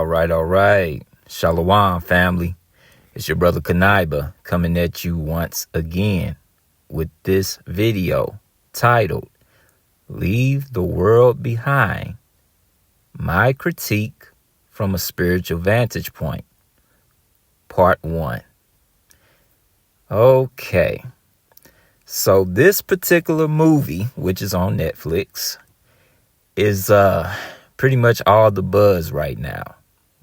All right. Shalom, family. It's your brother Kanaiba coming at you once again with this video titled, Leave the World Behind, My Critique from a Spiritual Vantage Point, Part 1. Okay. So this particular movie, which is on Netflix, is pretty much all the buzz right now.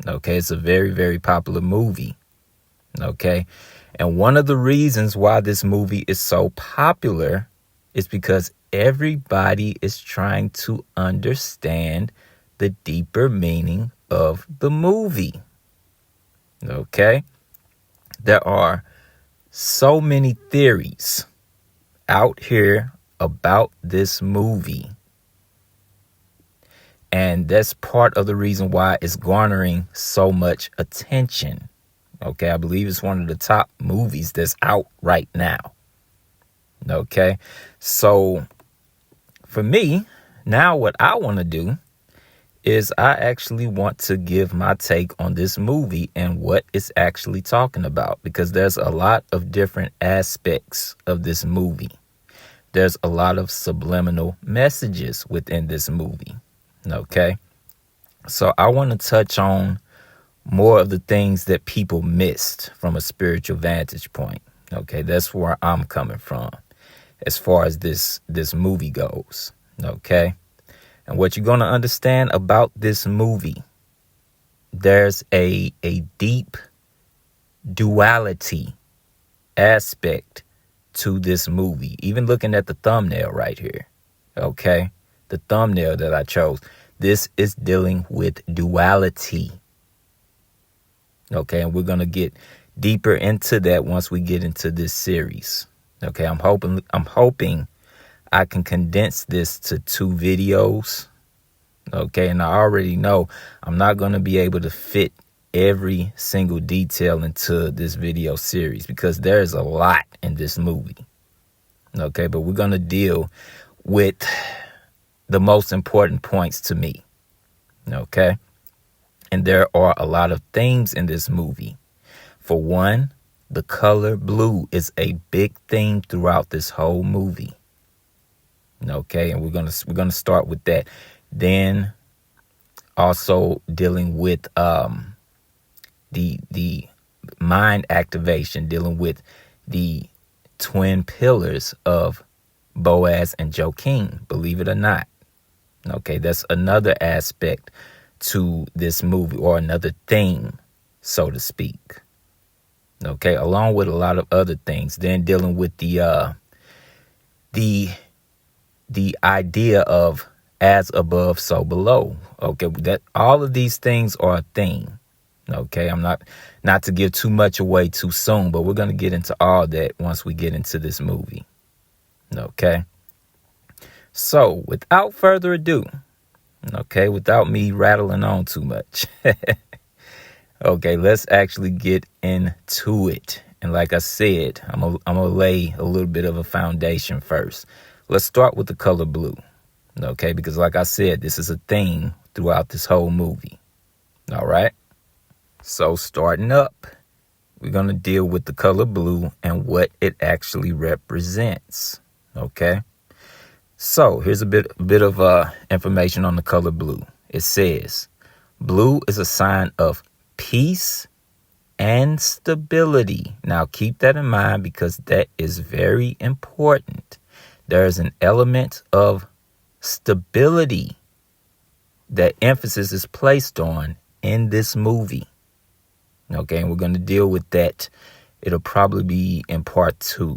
Okay, it's a very, very popular movie. Okay, and one of the reasons why this movie is so popular is because everybody is trying to understand the deeper meaning of the movie. Okay, there are so many theories out here about this movie. And that's part of the reason why it's garnering so much attention. Okay, I believe it's one of the top movies that's out right now. Okay, so for me, now what I want to do is I actually want to give my take on this movie and what it's actually talking about, because there's a lot of different aspects of this movie. There's a lot of subliminal messages within this movie. Okay, so I want to touch on more of the things that people missed from a spiritual vantage point. Okay, that's where I'm coming from as far as this movie goes. Okay, and what you're going to understand about this movie, there's a deep duality aspect to this movie. Even looking at the thumbnail right here. Okay, the thumbnail that I chose, this is dealing with duality. Okay, and we're going to get deeper into that once we get into this series. Okay, I'm hoping I can condense this to 2 videos. Okay, and I already know I'm not going to be able to fit every single detail into this video series because there's a lot in this movie. Okay, but we're going to deal with the most important points to me. Okay. And there are a lot of themes in this movie. For one, the color blue is a big theme throughout this whole movie. Okay, and we're gonna start with that. Then also dealing with the mind activation, dealing with the twin pillars of Boaz and Joachim, believe it or not. Okay, that's another aspect to this movie, or another theme, so to speak. Okay, along with a lot of other things. Then dealing with the idea of as above, so below. Okay, that all of these things are a theme. Okay, I'm not to give too much away too soon, but we're gonna get into all that once we get into this movie. Okay, so without further ado. Okay, without me rattling on too much. Okay, let's actually get into it. And like I said, I'm gonna lay a little bit of a foundation first. Let's start with the color blue. Okay, because like I said, this is a theme throughout this whole movie. All right. So starting up, we're gonna deal with the color blue and what it actually represents. Okay. So here's a bit of information on the color blue. It says, blue is a sign of peace and stability. Now keep that in mind because that is very important. There's an element of stability that emphasis is placed on in this movie. Okay, and we're going to deal with that. It'll probably be in part 2.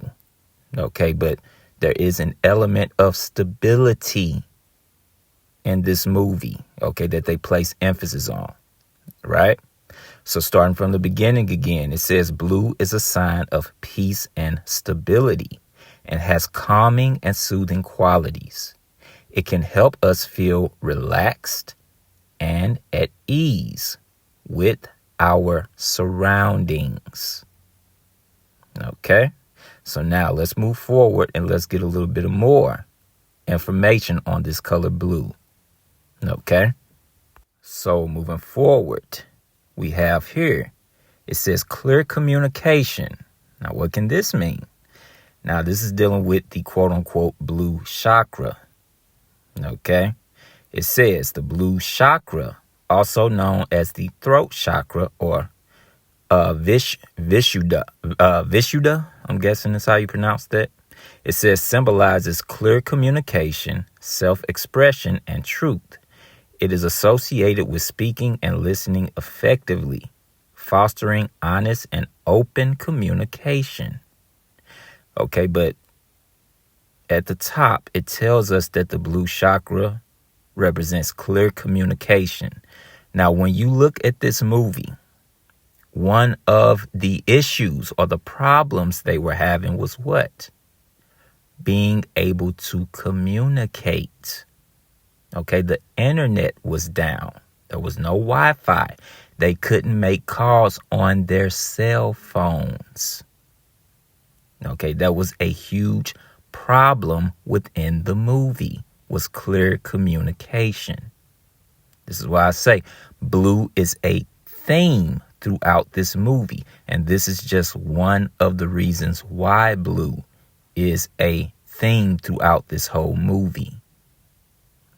Okay, but there is an element of stability in this movie, okay, that they place emphasis on, right? So starting from the beginning again, it says blue is a sign of peace and stability and has calming and soothing qualities. It can help us feel relaxed and at ease with our surroundings. Okay? So now let's move forward and let's get a little bit more information on this color blue. Okay. So moving forward, we have here, it says clear communication. Now, what can this mean? Now, this is dealing with the quote-unquote blue chakra. Okay? It says the blue chakra, also known as the throat chakra or Vishuddha. Vishuddha, I'm guessing is how you pronounce that. It says symbolizes clear communication, self-expression, and truth. It is associated with speaking and listening effectively, fostering honest and open communication. Okay, but at the top, it tells us that the blue chakra represents clear communication. Now, when you look at this movie, one of the issues or the problems they were having was what? Being able to communicate. Okay, the internet was down. There was no Wi-Fi. They couldn't make calls on their cell phones. Okay, that was a huge problem within the movie, was clear communication. This is why I say blue is a theme throughout this movie. And this is just one of the reasons why blue is a theme throughout this whole movie.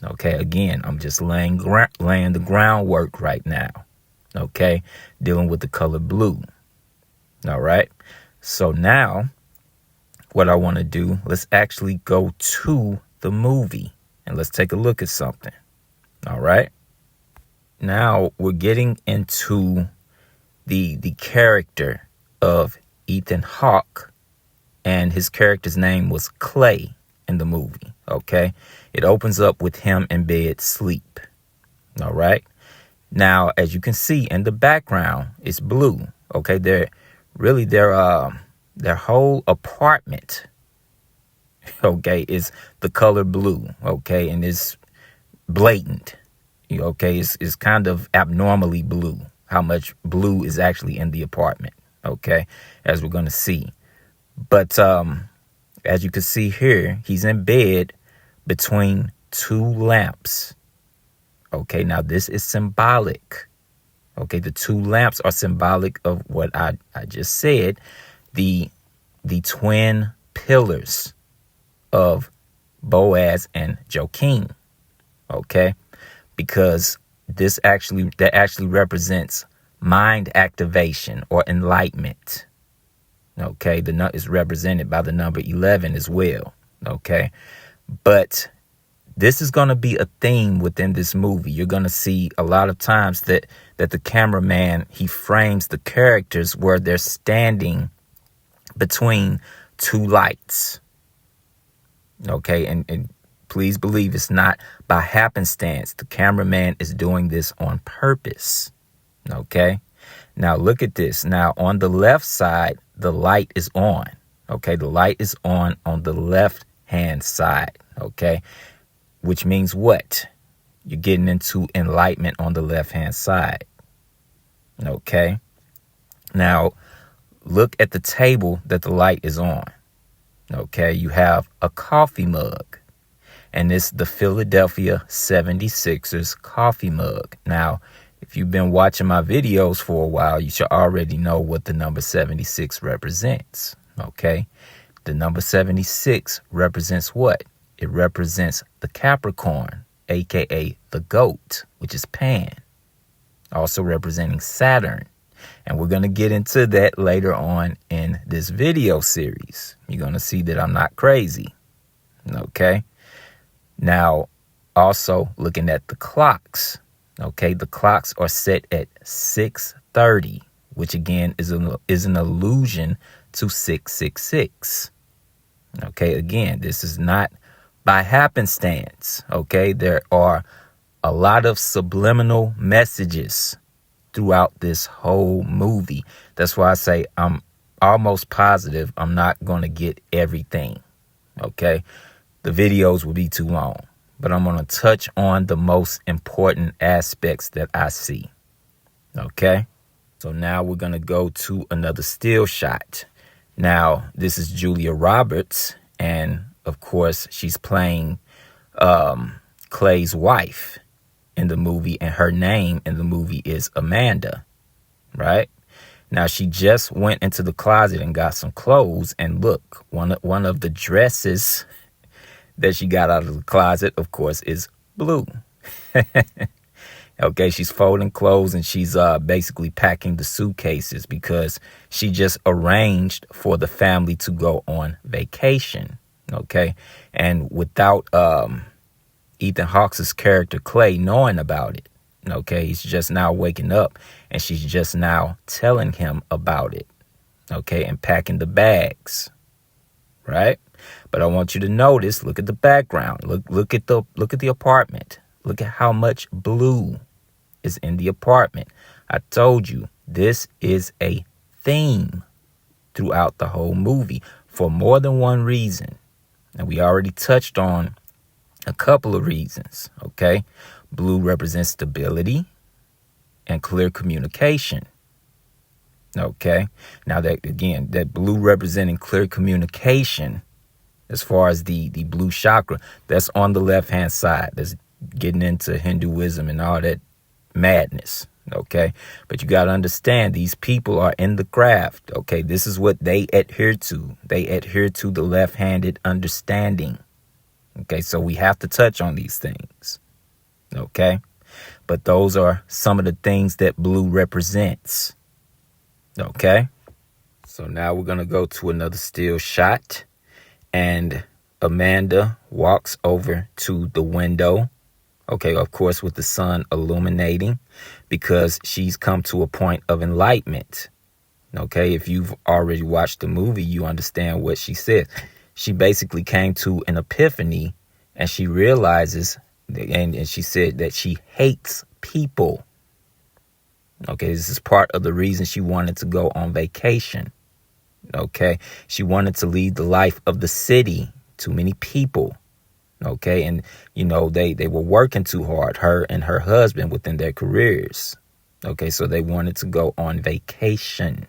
Okay, again, I'm just laying the groundwork right now. Okay, dealing with the color blue. All right, so now what I want to do, let's actually go to the movie and let's take a look at something. All right, now we're getting into the character of Ethan Hawke, and his character's name was Clay in the movie. Okay, it opens up with him in bed sleep. All right, now as you can see in the background, it's blue. Okay, their whole apartment, okay, is the color blue. Okay, and it's blatant. Okay, it's kind of abnormally blue. How much blue is actually in the apartment. Okay, as we're going to see. But as you can see here, he's in bed between two lamps. Okay, now this is symbolic. Okay, the two lamps are symbolic of what I just said, the twin pillars of Boaz and Joachim. Okay, because that actually represents mind activation or enlightenment. Okay, the nut is represented by the number 11 as well. Okay, but this is going to be a theme within this movie. You're going to see a lot of times that the cameraman, he frames the characters where they're standing between two lights. Okay, and please believe it's not by happenstance. The cameraman is doing this on purpose. Okay, now look at this. Now on the left side, the light is on. Okay, the light is on the left hand side. Okay, which means what? You're getting into enlightenment on the left hand side. Okay, now look at the table that the light is on. Okay, you have a coffee mug, and it's the Philadelphia 76ers coffee mug. Now, if you've been watching my videos for a while, you should already know what the number 76 represents. Okay, the number 76 represents what? It represents the Capricorn, aka the goat, which is Pan, also representing Saturn. And we're going to get into that later on in this video series. You're going to see that I'm not crazy. Okay. Now, also looking at the clocks. Okay. The clocks are set at 6:30, which again is an allusion to 666. Okay. Again, this is not by happenstance. Okay. There are a lot of subliminal messages throughout this whole movie. That's why I say I'm almost positive I'm not going to get everything. Okay, the videos will be too long, but I'm going to touch on the most important aspects that I see. Okay, so now we're going to go to another still shot. Now, this is Julia Roberts, and of course, she's playing Clay's wife in the movie, and her name in the movie is Amanda. right? Now, she just went into the closet and got some clothes, and look, one of the dresses that she got out of the closet, of course, is blue. Okay, she's folding clothes and she's basically packing the suitcases because she just arranged for the family to go on vacation. Okay, and without Ethan Hawke's character Clay knowing about it. Okay, he's just now waking up and she's just now telling him about it. Okay, and packing the bags. Right? But I want you to notice, look at the background. Look at the apartment. Look at how much blue is in the apartment. I told you this is a theme throughout the whole movie for more than one reason. And we already touched on a couple of reasons, okay? Blue represents stability and clear communication. Okay. Now that blue representing clear communication, as far as the blue chakra, that's on the left-hand side. That's getting into Hinduism and all that madness. Okay. But you got to understand, these people are in the craft. Okay. This is what they adhere to. They adhere to the left-handed understanding. Okay. So we have to touch on these things. Okay. But those are some of the things that blue represents. Okay. So now we're going to go to another still shot. And Amanda walks over to the window. Okay, of course, with the sun illuminating, because she's come to a point of enlightenment. Okay, if you've already watched the movie, you understand what she said. She basically came to an epiphany, and she realizes, and she said that she hates people. Okay, this is part of the reason she wanted to go on vacation. Okay, she wanted to lead the life of the city. Too many people. Okay, and they were working too hard, her and her husband, within their careers. Okay, so they wanted to go on vacation.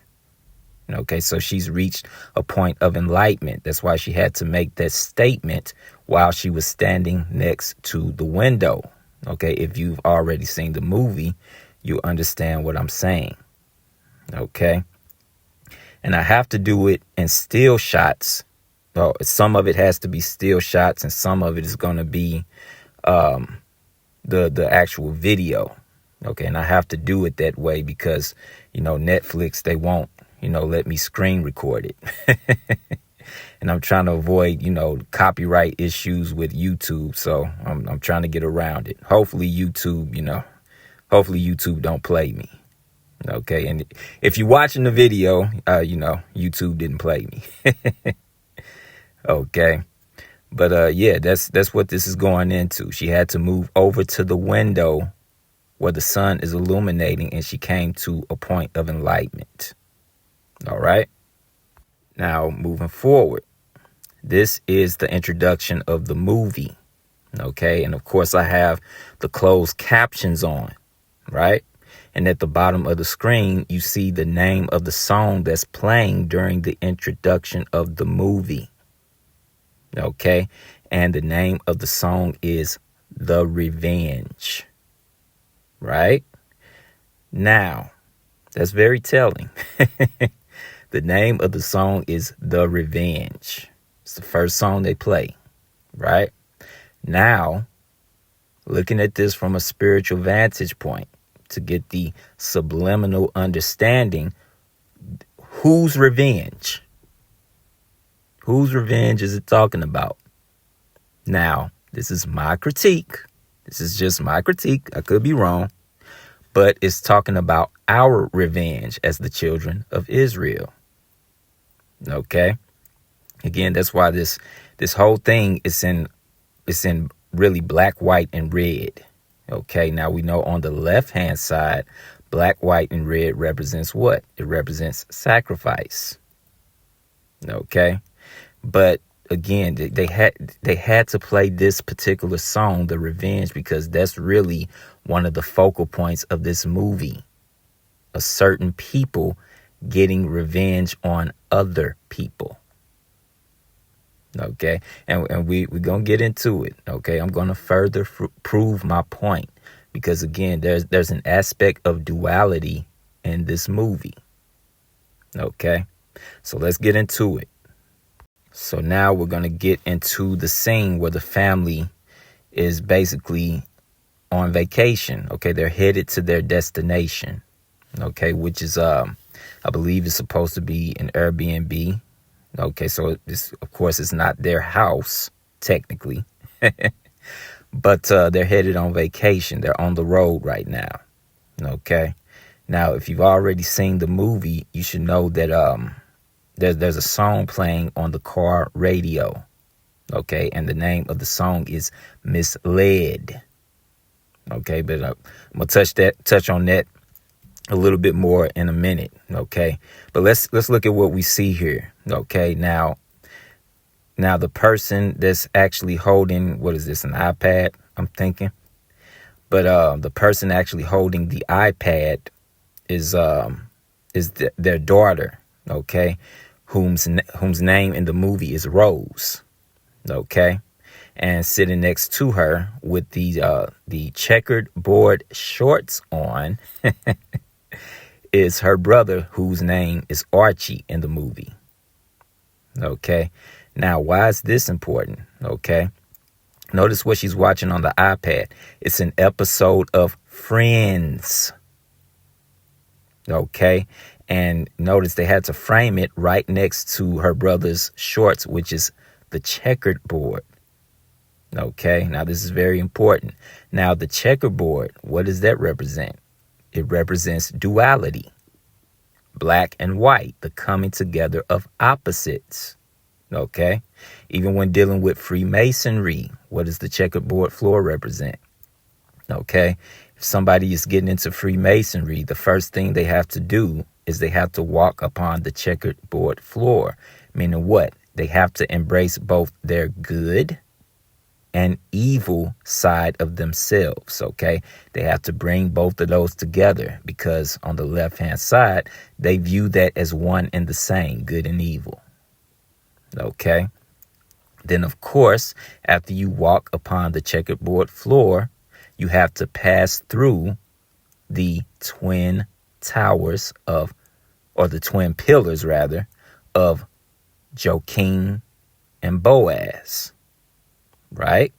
Okay, so she's reached a point of enlightenment. That's why she had to make that statement while she was standing next to the window. Okay, if you've already seen the movie, you understand what I'm saying. Okay, and I have to do it in still shots. Well, some of it has to be still shots, and some of it is going to be the actual video. Okay, and I have to do it that way because, Netflix, they won't, let me screen record it. And I'm trying to avoid, copyright issues with YouTube. So I'm trying to get around it. Hopefully YouTube don't play me. Okay, and if you're watching the video, YouTube didn't play me. Okay, but yeah, that's what this is going into. She had to move over to the window where the sun is illuminating, and she came to a point of enlightenment. All right. Now, moving forward, this is the introduction of the movie. Okay, and of course, I have the closed captions on, right? And at the bottom of the screen, you see the name of the song that's playing during the introduction of the movie. Okay, and the name of the song is The Revenge. Right? Now, that's very telling. The name of the song is The Revenge. It's the first song they play. Right? Now, looking at this from a spiritual vantage point to get the subliminal understanding, whose revenge? Whose revenge is it talking about? Now, this is my critique. This is just my critique. I could be wrong. But it's talking about our revenge as the children of Israel. Okay? Again, that's why this whole thing is in really black, white, and red. Okay? Now, we know on the left-hand side, black, white, and red represents what? It represents sacrifice. Okay? But again, they had to play this particular song, The Revenge, because that's really one of the focal points of this movie. A certain people getting revenge on other people. Okay, and we're going to get into it. Okay, I'm going to further prove my point, because again, there's an aspect of duality in this movie. Okay, so let's get into it. So now we're going to get into the scene where the family is basically on vacation. Okay, they're headed to their destination. Okay, which is I believe is supposed to be an Airbnb. Okay, so this, of course, it's not their house technically, but they're headed on vacation. They're on the road right now. Okay, now if you've already seen the movie, you should know that there's a song playing on the car radio. Okay, and the name of the song is Misled. Okay, but I'm gonna touch on that a little bit more in a minute. Okay, but let's look at what we see here. Okay, now the person that's actually holding, what is this, an iPad, I'm thinking, but the person actually holding the iPad is their daughter. Okay, whose name in the movie is Rose. Okay, and sitting next to her with the checkered board shorts on is her brother, whose name is Archie in the movie. Okay, now why is this important? Okay, notice what she's watching on the iPad. It's an episode of Friends. Okay, and notice they had to frame it right next to her brother's shorts, which is the checkered board. Okay, now this is very important. Now the checkerboard, what does that represent? It represents duality, black and white, the coming together of opposites. Okay, even when dealing with Freemasonry, what does the checkerboard floor represent? Okay, if somebody is getting into Freemasonry, the first thing they have to do is they have to walk upon the checkered board floor, meaning what? They have to embrace both their good and evil side of themselves. Okay, they have to bring both of those together, because on the left hand side they view that as one and the same, good and evil. Okay, then of course, after you walk upon the checkerboard floor, you have to pass through the twin towers of, or the twin pillars rather, of Joachim and Boaz. Right?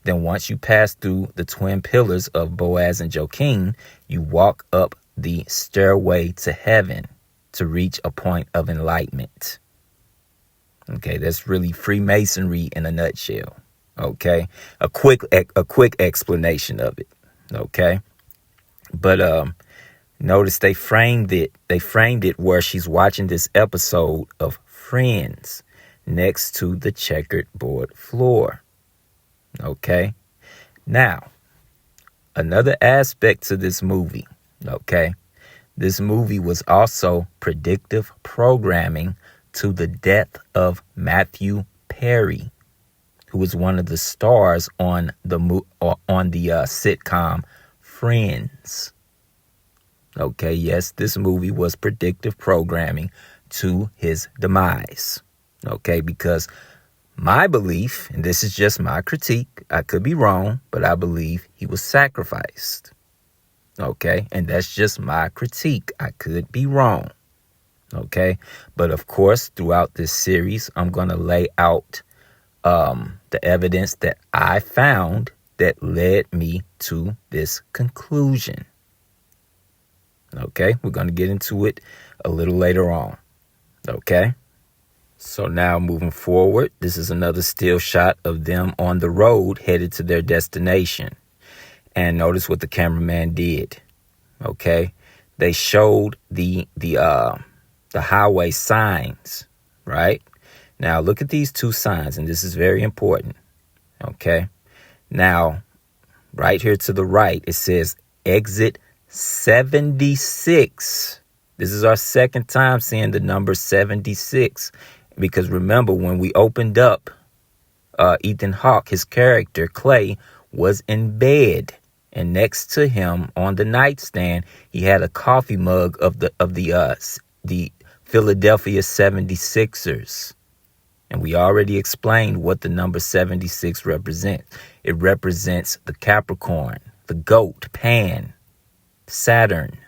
Then once you pass through the twin pillars of Boaz and Joachim, you walk up the stairway to heaven to reach a point of enlightenment. Okay, that's really Freemasonry in a nutshell. Okay, a quick explanation of it. Okay, but notice they framed it where she's watching this episode of Friends next to the checkered board floor. Okay, now another aspect to this movie. Okay, this movie was also predictive programming to the death of Matthew Perry, who was one of the stars on the sitcom Friends. Okay, yes, this movie was predictive programming to his demise. Okay, because my belief, and this is just my critique, I could be wrong, but I believe he was sacrificed. Okay, and that's just my critique. I could be wrong. Okay, but of course, throughout this series, I'm going to lay out the evidence that I found that led me to this conclusion. Okay, we're going to get into it a little later on. Okay, so now moving forward, this is another still shot of them on the road headed to their destination. And notice what the cameraman did. Okay, they showed the highway signs, right? Now look at these two signs, and this is very important. Okay, now right here to the right, it says exit 76. This is our second time seeing the number 76, because remember, when we opened up, Ethan Hawke, his character Clay, was in bed, and next to him on the nightstand he had a coffee mug of the Philadelphia 76ers. And we already explained what the number 76 represents. It represents the Capricorn, the goat, Pan, Saturn.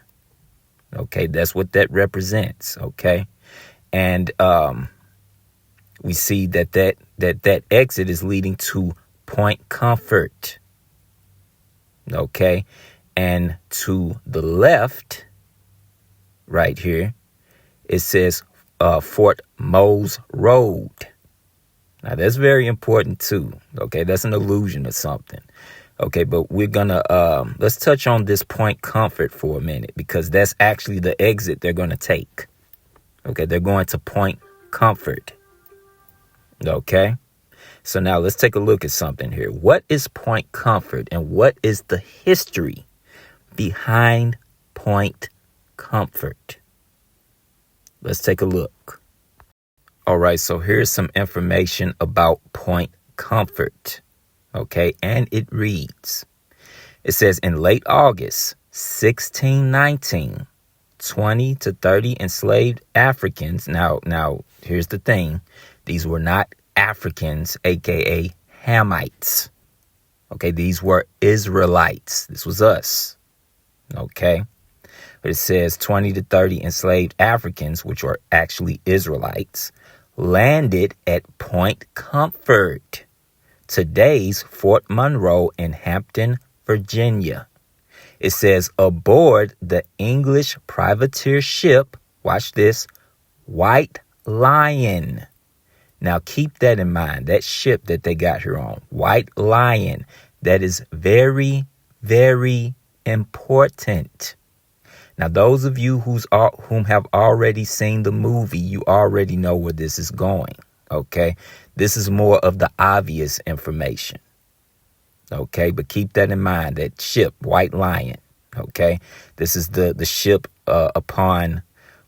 Okay, that's what that represents. Okay, and we see that exit is leading to Point Comfort. Okay, and to the left, right here, it says Fort Mose Road. Now that's very important too. Okay, that's an illusion or something. Okay, but we're gonna let's touch on this Point Comfort for a minute, because that's actually the exit they're gonna take. Okay, they're going to Point Comfort. Okay, so now let's take a look at something here. What is Point Comfort, and what is the history behind Point Comfort? Let's take a look. All right, so here's some information about Point Comfort. Okay, and it reads, it says in late August 1619, 20 to 30 enslaved Africans. Now, here's the thing. These were not Africans, aka Hamites. Okay, these were Israelites. This was us. Okay, but it says 20 to 30 enslaved Africans, which are actually Israelites, landed at Point Comfort, today's Fort Monroe in Hampton, Virginia. It says aboard the English privateer ship, watch this, White Lion. Now keep that in mind, that ship that they got here on, White Lion, that is very, very important. Now, those of you whom have already seen the movie, you already know where this is going. Okay, this is more of the obvious information. Okay, but keep that in mind, that ship, White Lion. Okay, this is the ship upon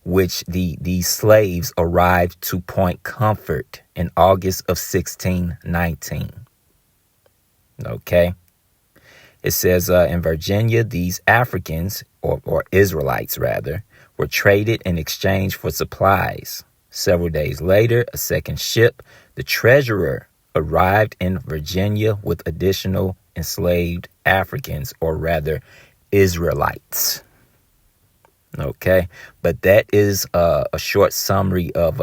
which these slaves arrived to Point Comfort in August of 1619. Okay, it says in Virginia, these Africans, or Israelites rather, were traded in exchange for supplies. Several days later, a second ship, the Treasurer, arrived in Virginia with additional enslaved Africans, or rather Israelites. Okay, but that is a short summary of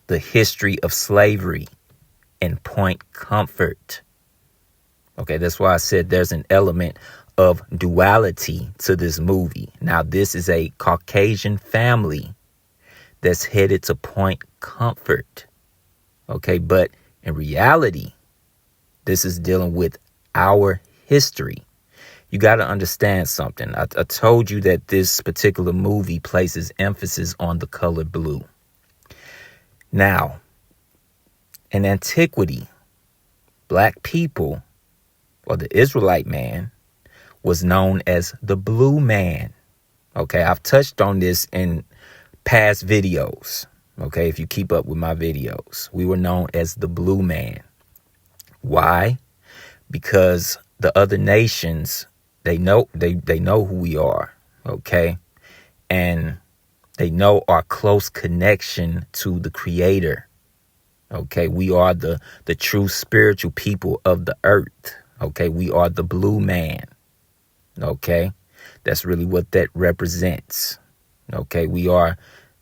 the history of slavery in Point Comfort. Okay, that's why I said there's an element of duality to this movie. Now, this is a Caucasian family that's headed to Point Comfort. Okay, but in reality, this is dealing with our history. You got to understand something. I told you that this particular movie places emphasis on the color blue. Now, in antiquity, black people, or the Israelite man, was known as the blue man. Okay, I've touched on this in past videos. Okay, if you keep up with my videos, we were known as the blue man. Why? Because the other nations, they know who we are. Okay, and they know our close connection to the Creator. Okay, we are the true spiritual people of the earth. Okay, we are the blue man. Okay, that's really what that represents. Okay, we are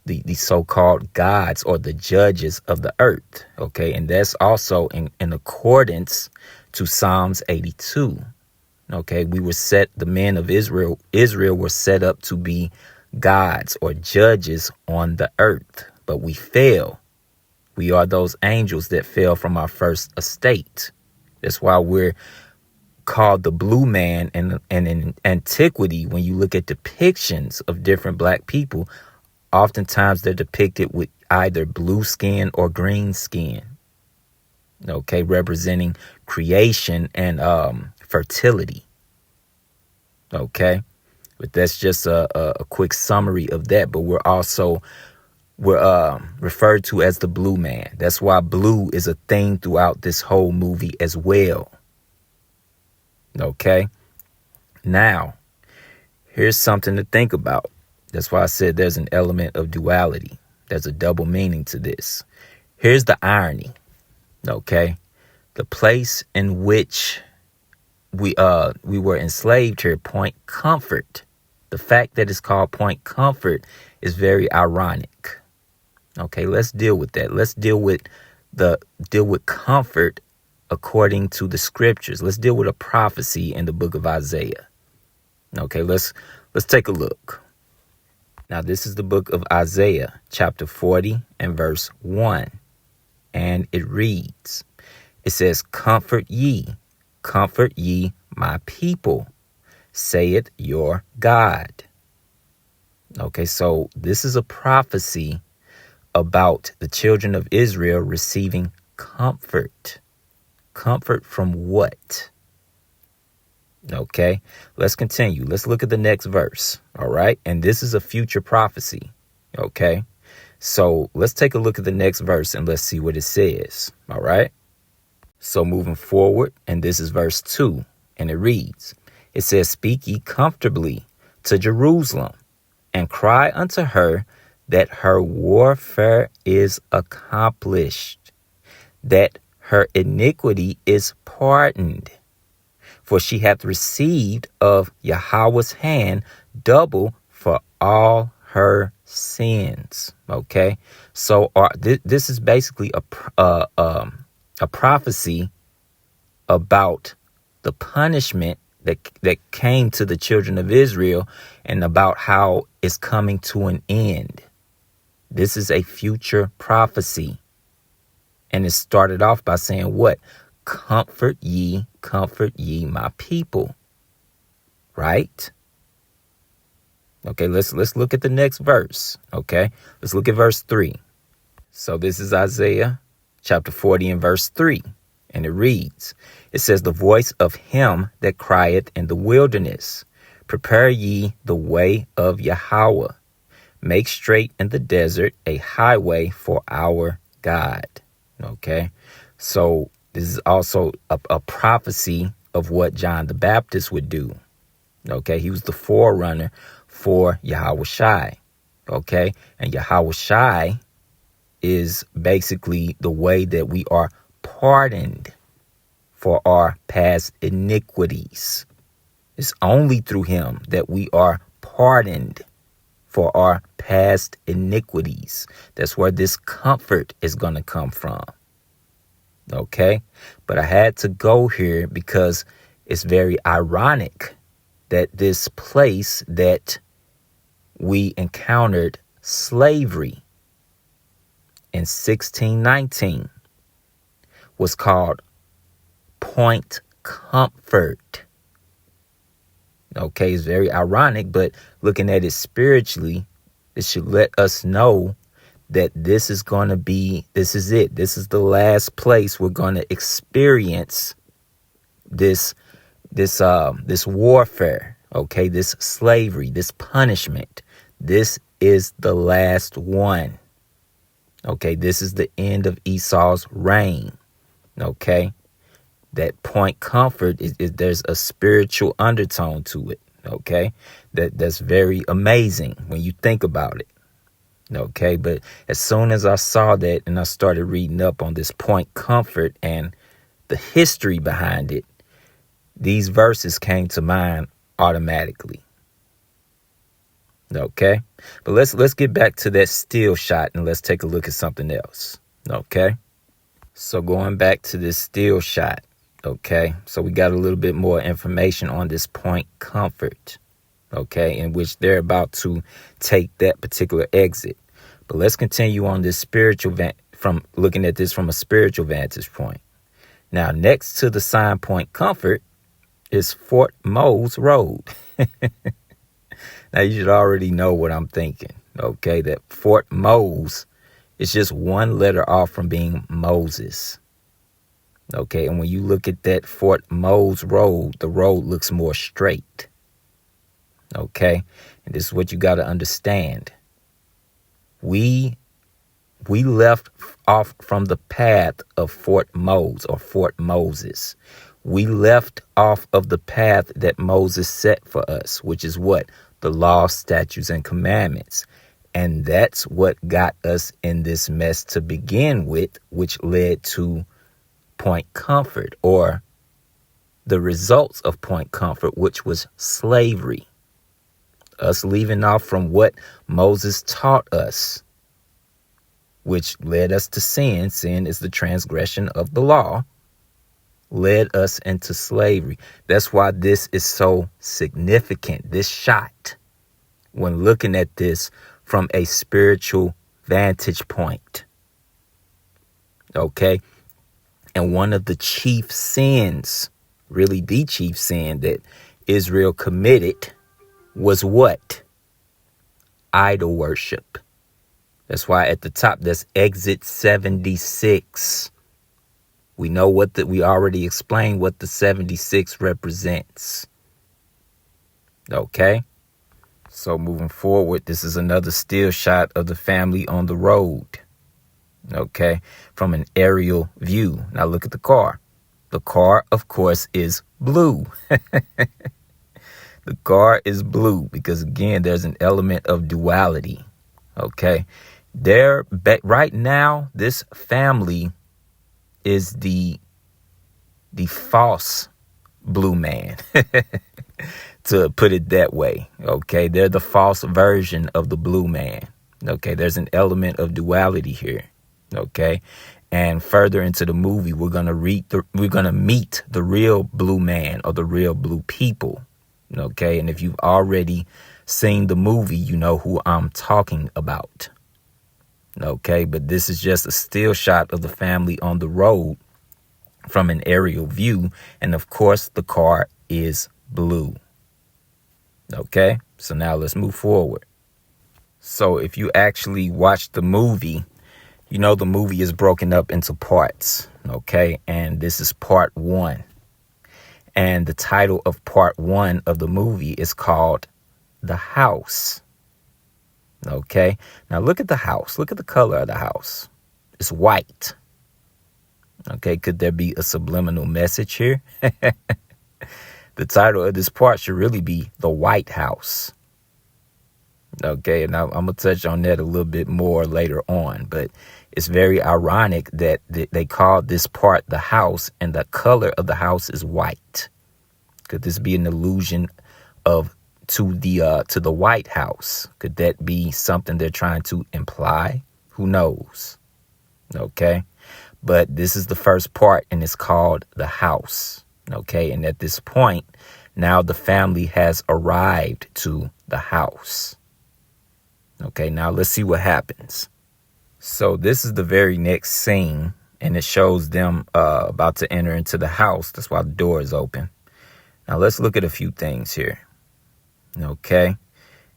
the so-called gods, or the judges of the earth. Okay, and that's also in accordance to Psalms 82. Okay, we were set, the men of Israel were set up to be gods or judges on the earth, but we fell. We are those angels that fell from our first estate. That's why we're called the blue man. And in antiquity, when you look at depictions of different black people, oftentimes they're depicted with either blue skin or green skin. Okay, representing creation and fertility. Okay, but that's just a quick summary of that. But we're referred to as the blue man. That's why blue is a theme throughout this whole movie as well. Okay, now here's something to think about. That's why I said there's an element of duality. There's a double meaning to this. Here's the irony. Okay, the place in which we were enslaved here, Point Comfort, The fact that it's called point comfort is very ironic. Okay, let's deal with that. Let's deal with comfort according to the scriptures. Let's deal with a prophecy in the book of Isaiah. Okay, let's take a look. Now, this is the book of Isaiah, chapter 40 and verse 1. And it reads, it says, comfort ye my people, saith your God. Okay, so this is a prophecy about the children of Israel receiving comfort. Comfort from what? Okay, let's continue. Let's look at the next verse. All right. And this is a future prophecy. Okay, so let's take a look at the next verse and let's see what it says. All right. So moving forward, and this is verse 2, and it reads, it says, speak ye comfortably to Jerusalem and cry unto her that her warfare is accomplished, that her iniquity is pardoned. For she hath received of Yahweh's hand double for all her sins. Okay, so this is basically a prophecy about the punishment that came to the children of Israel and about how it's coming to an end. This is a future prophecy. And it started off by saying what? Comfort ye my people. Right? Okay, let's look at the next verse. Okay, let's look at verse 3. So this is Isaiah chapter 40 and verse 3. And it reads, it says, the voice of him that crieth in the wilderness, prepare ye the way of Yahweh, make straight in the desert a highway for our God. Okay, so this is also a prophecy of what John the Baptist would do. Okay, he was the forerunner for Yahweh Shai. Okay, and Yahweh Shai is basically the way that we are pardoned for our past iniquities. It's only through him that we are pardoned for our past iniquities. That's where this comfort is going to come from. Okay, but I had to go here because it's very ironic that this place that we encountered slavery in 1619 was called Point Comfort. Okay, it's very ironic, but looking at it spiritually, it should let us know that this is going to be, this is it. This is the last place we're going to experience this warfare. Okay, this slavery, this punishment. This is the last one. Okay, this is the end of Esau's reign. Okay, that point comfort is there's a spiritual undertone to it. Okay, that's very amazing when you think about it. Okay, but as soon as I saw that and I started reading up on this point comfort and the history behind it, these verses came to mind automatically. Okay, but let's get back to that still shot and let's take a look at something else. Okay, so going back to this still shot. Okay, so we got a little bit more information on this point comfort. Okay, in which they're about to take that particular exit. But let's continue on this spiritual from looking at this from a spiritual vantage point. Now, next to the sign point comfort is Fort Mose Road. Now, you should already know what I'm thinking. Okay, that Fort Mose is just one letter off from being Moses. Okay, and when you look at that Fort Mose Road, the road looks more straight. Okay, and this is what you got to understand. We left off from the path of Fort Mose or Fort Moses. We left off of the path that Moses set for us, which is what? The law, statutes, and commandments. And that's what got us in this mess to begin with, which led to point comfort, or the results of point comfort, which was slavery. Us leaving off from what Moses taught us, which led us to sin. Sin is the transgression of the law, led us into slavery. That's why this is so significant, this shot, when looking at this from a spiritual vantage point. Okay? And one of the chief sins, really the chief sin that Israel committed was what? Idol worship. That's why at the top, that's exit 76. We know we already explained what the 76 represents. Okay? So moving forward, this is another still shot of the family on the road. Okay? From an aerial view. Now look at the car. The car, of course, is blue. The car is blue because, again, there's an element of duality. Okay? Right now, this family is the false blue man, to put it that way. Okay? They're the false version of the blue man. Okay? There's an element of duality here. Okay? And further into the movie, we're gonna meet the real blue man, or the real blue people. Okay, and if you've already seen the movie, you know who I'm talking about. Okay, but this is just a still shot of the family on the road from an aerial view, and of course the car is blue. Okay, so now let's move forward. So if you actually watch the movie, you know the movie is broken up into parts. Okay, and this is part 1. And the title of part 1 of the movie is called The House. Okay. Now look at the house. Look at the color of the house. It's white. Okay. Could there be a subliminal message here? The title of this part should really be The White House. Okay. And I'm going to touch on that a little bit more later on. But it's very ironic that they called this part the house, and the color of the house is white. Could this be an allusion to the White House? Could that be something they're trying to imply? Who knows? Okay. But this is the first part, and it's called The House. Okay. And at this point, now the family has arrived to the house. Okay. Now let's see what happens. So this is the very next scene, and it shows them about to enter into the house. That's why the door is open. Now let's look at a few things here. Okay.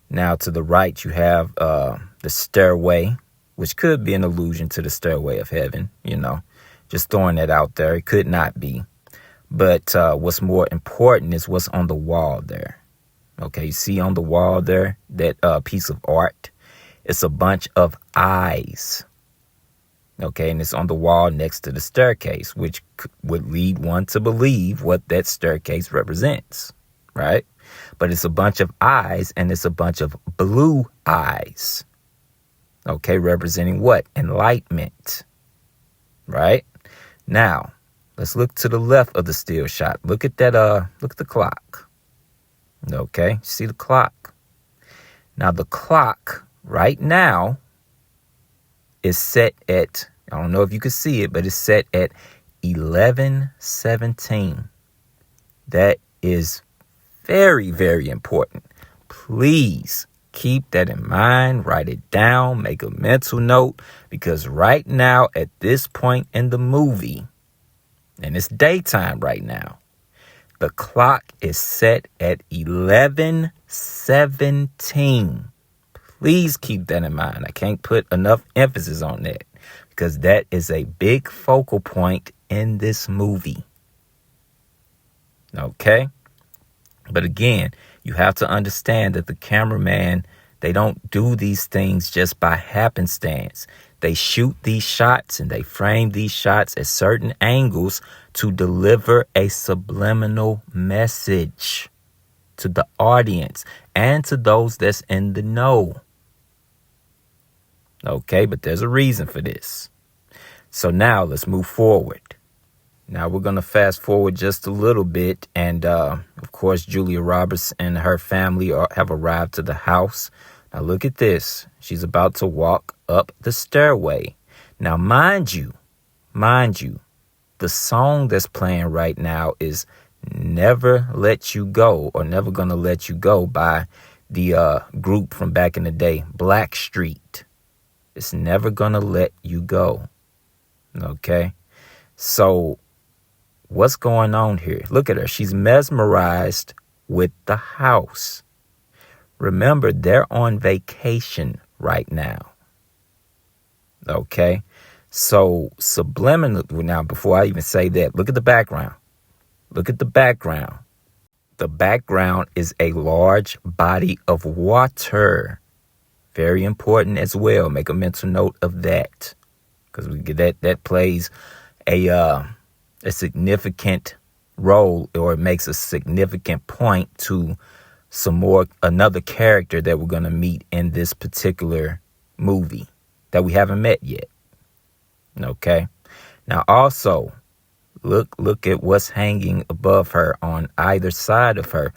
Now to the right, you have the stairway, which could be an allusion to the stairway of heaven. Just throwing that out there. It could not be. But what's more important is what's on the wall there. Okay. You see on the wall there, that piece of art. It's a bunch of eyes. Okay, and it's on the wall next to the staircase, which would lead one to believe what that staircase represents, right? But it's a bunch of eyes, and it's a bunch of blue eyes. Okay, representing what? Enlightenment, right? Now, let's look to the left of the still shot. Look at that, look at the clock. Okay, see the clock? Now, the clock right now is set at, I don't know if you can see it, but it's set at 11:17. That is very, very important. Please keep that in mind. Write it down. Make a mental note. Because right now, at this point in the movie, and it's daytime right now, the clock is set at 11:17. Please keep that in mind. I can't put enough emphasis on that, because that is a big focal point in this movie. Okay? But again, you have to understand that the cameraman, they don't do these things just by happenstance. They shoot these shots and they frame these shots at certain angles to deliver a subliminal message to the audience and to those that's in the know. Okay, but there's a reason for this. So now let's move forward. Now we're going to fast forward just a little bit. And, of course, Julia Roberts and her family have arrived to the house. Now look at this. She's about to walk up the stairway. Now, mind you, the song that's playing right now is Never Let You Go, or Never Gonna Let You Go, by the group from back in the day, Blackstreet. It's Never Gonna Let You Go. Okay? So what's going on here? Look at her. She's mesmerized with the house. Remember, they're on vacation right now. Okay? So subliminal. Now, before I even say that, look at the background. Look at the background. The background is a large body of water. Very important as well. Make a mental note of that, because that plays a significant role, or it makes a significant point to another character that we're going to meet in this particular movie that we haven't met yet. Okay. Now also, look at what's hanging above her on either side of her.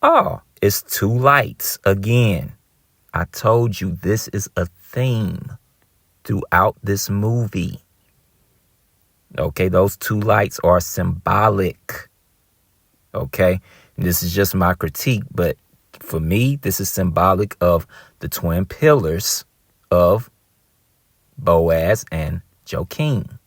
Oh, it's two lights again. I told you this is a theme throughout this movie. Okay, those two lights are symbolic. Okay, and this is just my critique, but for me, this is symbolic of the twin pillars of Boaz and Joaquin.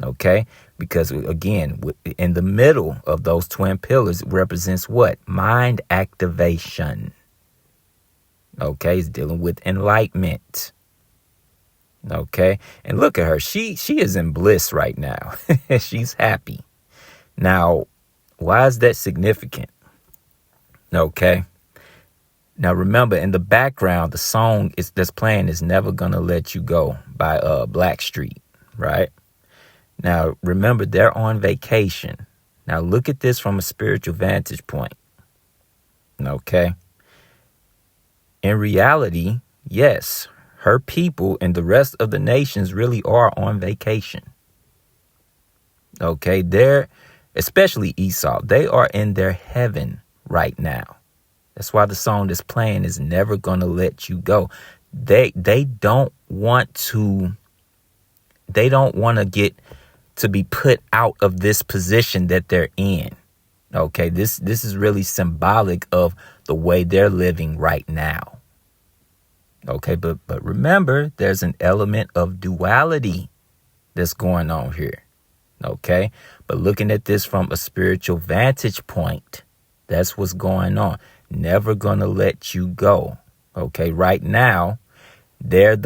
Okay, because again, in the middle of those twin pillars represents what? Mind activation. Okay, it's dealing with enlightenment. Okay, and look at her. She is in bliss right now. She's happy. Now, why is that significant? Okay. Now remember, in the background, the song that's playing is Never Gonna Let You Go by Blackstreet, right? Now remember, they're on vacation. Now look at this from a spiritual vantage point. Okay. In reality, yes, her people and the rest of the nations really are on vacation. Okay, especially Esau, they are in their heaven right now. That's why the song that's playing is Never Gonna Let You Go. They don't want to get to be put out of this position that they're in. Okay, this is really symbolic of the way they're living right now. Okay, but remember, there's an element of duality that's going on here. Okay, but looking at this from a spiritual vantage point, that's what's going on. Never gonna let you go. Okay, right now, they're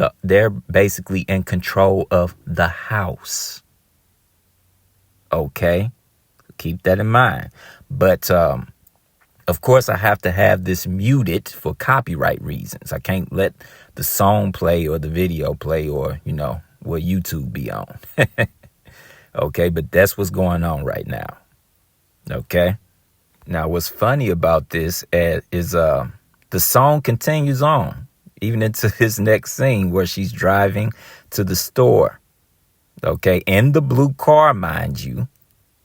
basically in control of the house. Okay, keep that in mind. But of course, I have to have this muted for copyright reasons. I can't let the song play or the video play, or what YouTube be on. Okay, but that's what's going on right now. Okay. Now, what's funny about this is the song continues on, even into his next scene where she's driving to the store. Okay, in the blue car, mind you.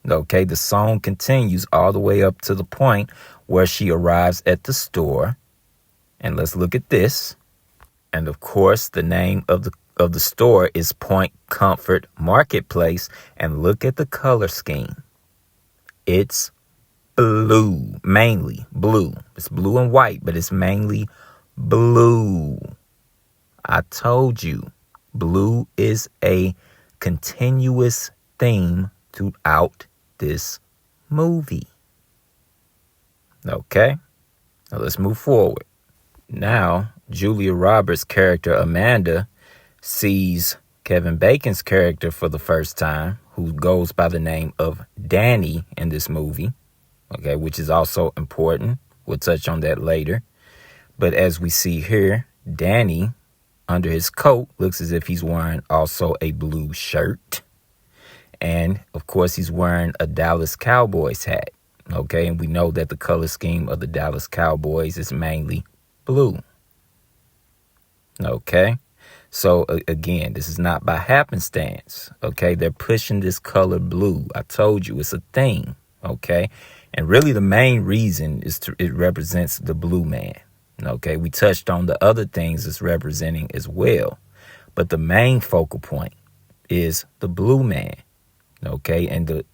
Okay, the song continues all the way up to the point where she arrives at the store. And let's look at this. And of course, the name of the store is Point Comfort Marketplace. And look at the color scheme. It's blue, mainly blue. It's blue and white, but it's mainly blue. I told you, blue is a continuous theme throughout this movie. Okay, now let's move forward. Now, Julia Roberts' character Amanda sees Kevin Bacon's character for the first time, who goes by the name of Danny in this movie. Okay, which is also important. We'll touch on that later. But as we see here, Danny, under his coat, looks as if he's wearing also a blue shirt. And, of course, he's wearing a Dallas Cowboys hat. Okay, and we know that the color scheme of the Dallas Cowboys is mainly blue. Okay, So again, this is not by happenstance. Okay, they're pushing this color blue. I told you it's a thing. Okay, and really the main reason is it represents the blue man. Okay, we touched on the other things it's representing as well, but the main focal point is the blue man. Okay, and the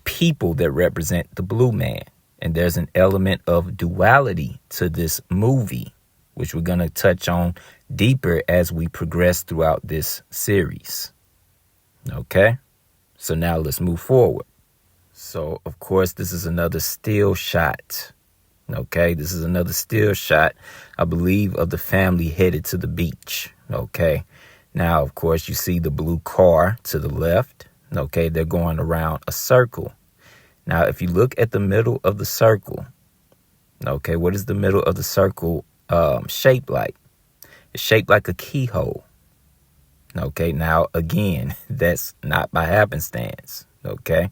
people that represent the blue man. And there's an element of duality to this movie, which we're going to touch on deeper as we progress throughout this series. Okay, so now let's move forward. So, of course, this is another still shot. Okay, this is another still shot, I believe, of the family headed to the beach. Okay, now, of course, you see the blue car to the left. Okay, they're going around a circle. Now, if you look at the middle of the circle, okay, what is the middle of the circle shaped like? It's shaped like a keyhole. Okay, now, again, that's not by happenstance. Okay,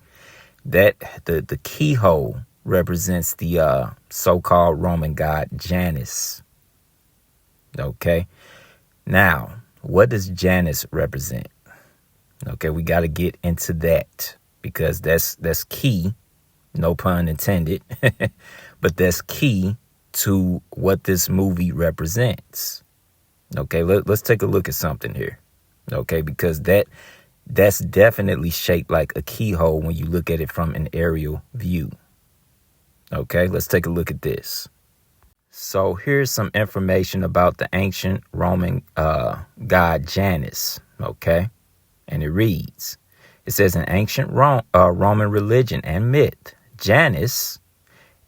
that the keyhole represents the so-called Roman god Janus. Okay, now, what does Janus represent? Okay, we got to get into that because that's key. No pun intended, but that's key to what this movie represents. Okay, let's take a look at something here. Okay, because that's definitely shaped like a keyhole when you look at it from an aerial view. Okay, let's take a look at this. So here's some information about the ancient Roman god Janus. Okay, and it reads, it says in ancient Roman religion and myth, Janus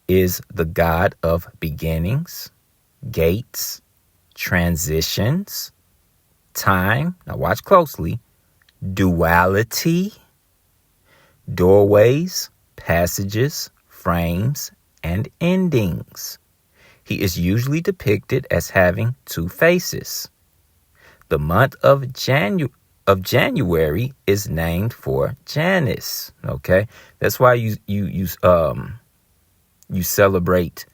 is the god of beginnings, gates, transitions, time, now watch closely, duality, doorways, passages, frames, and endings. He is usually depicted as having two faces. The month of January is named for Janus. Okay, that's why you celebrate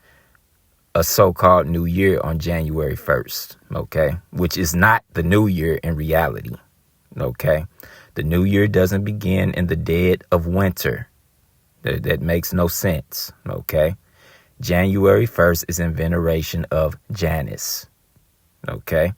a so-called New Year on January 1st. Okay, which is not the New Year in reality. Okay, the New Year doesn't begin in the dead of winter. That makes no sense. Okay, January 1st is in veneration of Janus. Okay.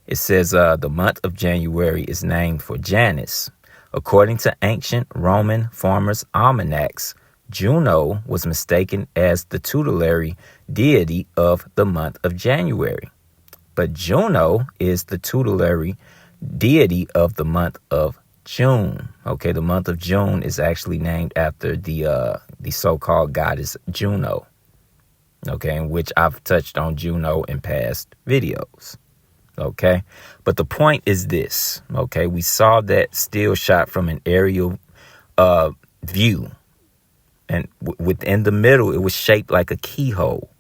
It says the month of January is named for Janus. According to ancient Roman farmers' almanacs, Juno was mistaken as the tutelary deity of the month of January. But Juno is the tutelary deity of the month of June. Okay, the month of June is actually named after the so-called goddess Juno. Okay, in which I've touched on Juno in past videos. Okay, but the point is this. Okay, we saw that still shot from an aerial view, and within the middle, it was shaped like a keyhole,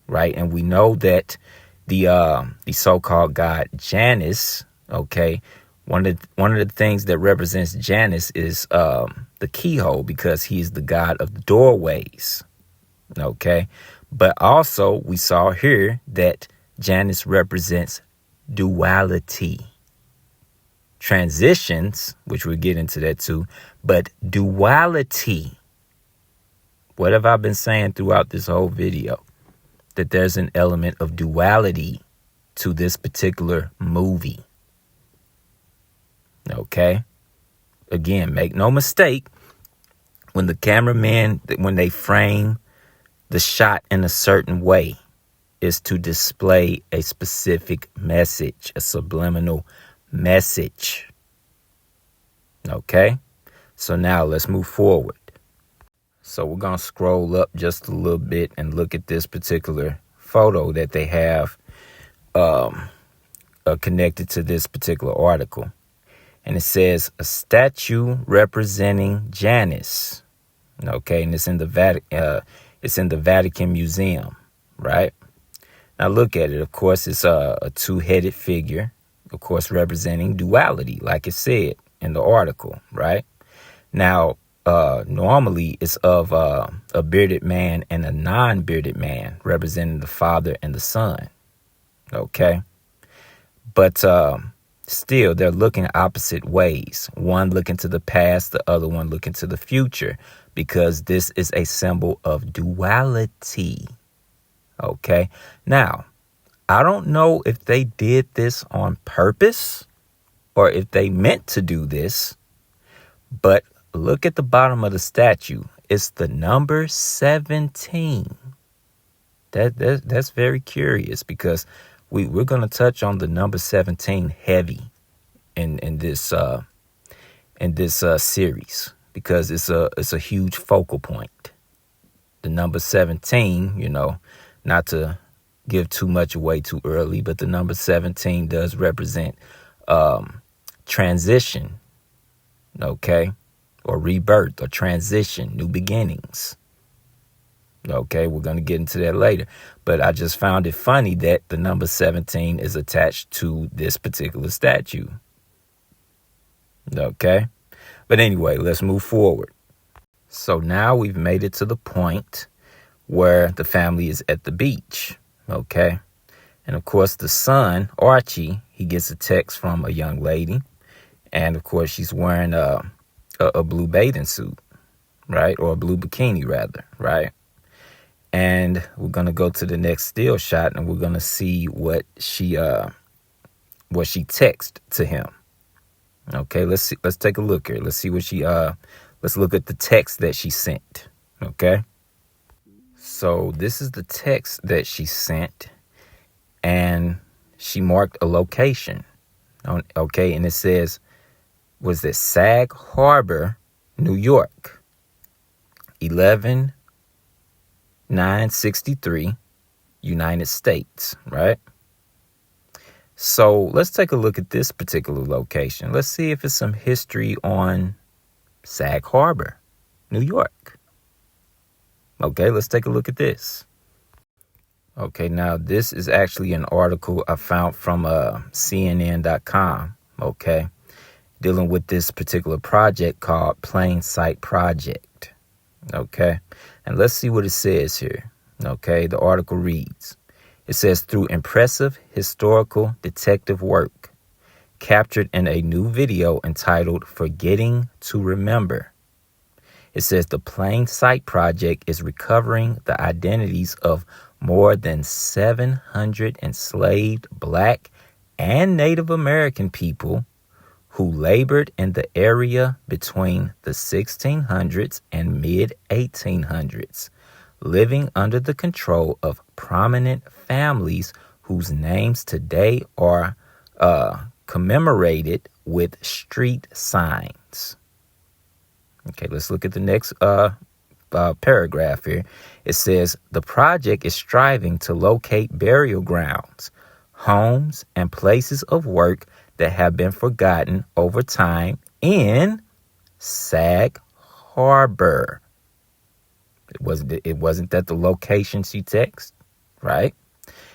right? And we know that the so-called god Janus. Okay, one of the things that represents Janus is the keyhole because he is the god of the doorways. Okay, but also we saw here that Janus represents duality, transitions, which we'll get into that too, but duality. What have I been saying throughout this whole video? That there's an element of duality to this particular movie. Okay? Again, make no mistake, when the cameraman, when they frame the shot in a certain way, is to display a specific message, a subliminal message. Okay? So now let's move forward. So we're going to scroll up just a little bit and look at this particular photo that they have connected to this particular article. And it says a statue representing Janus. Okay, and it's in the Vatican Museum, right? Now look at it. Of course, it's a two-headed figure, of course, representing duality, like it said in the article, right? Now, normally it's of a bearded man and a non-bearded man, representing the Father and the Son, okay? But still, they're looking opposite ways. One looking to the past, the other one looking to the future, because this is a symbol of duality. Okay. Now, I don't know if they did this on purpose or if they meant to do this, but look at the bottom of the statue. It's the number 17. That's very curious, because we're going to touch on the number 17 heavy in this series, because it's a huge focal point. The number 17, not to give too much away too early, but the number 17 does represent transition, okay, or rebirth, or transition, new beginnings. Okay, we're going to get into that later. But I just found it funny that the number 17 is attached to this particular statue. Okay, but anyway, let's move forward. So now we've made it to the point where the family is at the beach. Okay, and of course the son, Archie, he gets a text from a young lady. And of course she's wearing a blue bathing suit, right? Or a blue bikini rather, right? And we're going to go to the next still shot, and we're going to see what she texted to him. Okay, let's take a look here. Let's see what let's look at the text that she sent. Okay. So this is the text that she sent, and she marked a location. Okay, and it says, was it Sag Harbor, New York, 11963, United States, right? So let's take a look at this particular location. Let's see if it's some history on Sag Harbor, New York. Okay, let's take a look at this. Okay, now this is actually an article I found from CNN.com, okay, dealing with this particular project called Plain Sight Project, okay? And let's see what it says here, okay? The article reads, it says, through impressive historical detective work captured in a new video entitled Forgetting to Remember, it says the Plain Sight Project is recovering the identities of more than 700 enslaved Black and Native American people who labored in the area between the 1600s and mid-1800s, living under the control of prominent families whose names today are commemorated with street signs. Okay, let's look at the next paragraph here. It says, the project is striving to locate burial grounds, homes, and places of work that have been forgotten over time in Sag Harbor. It wasn't that the location she texted, right?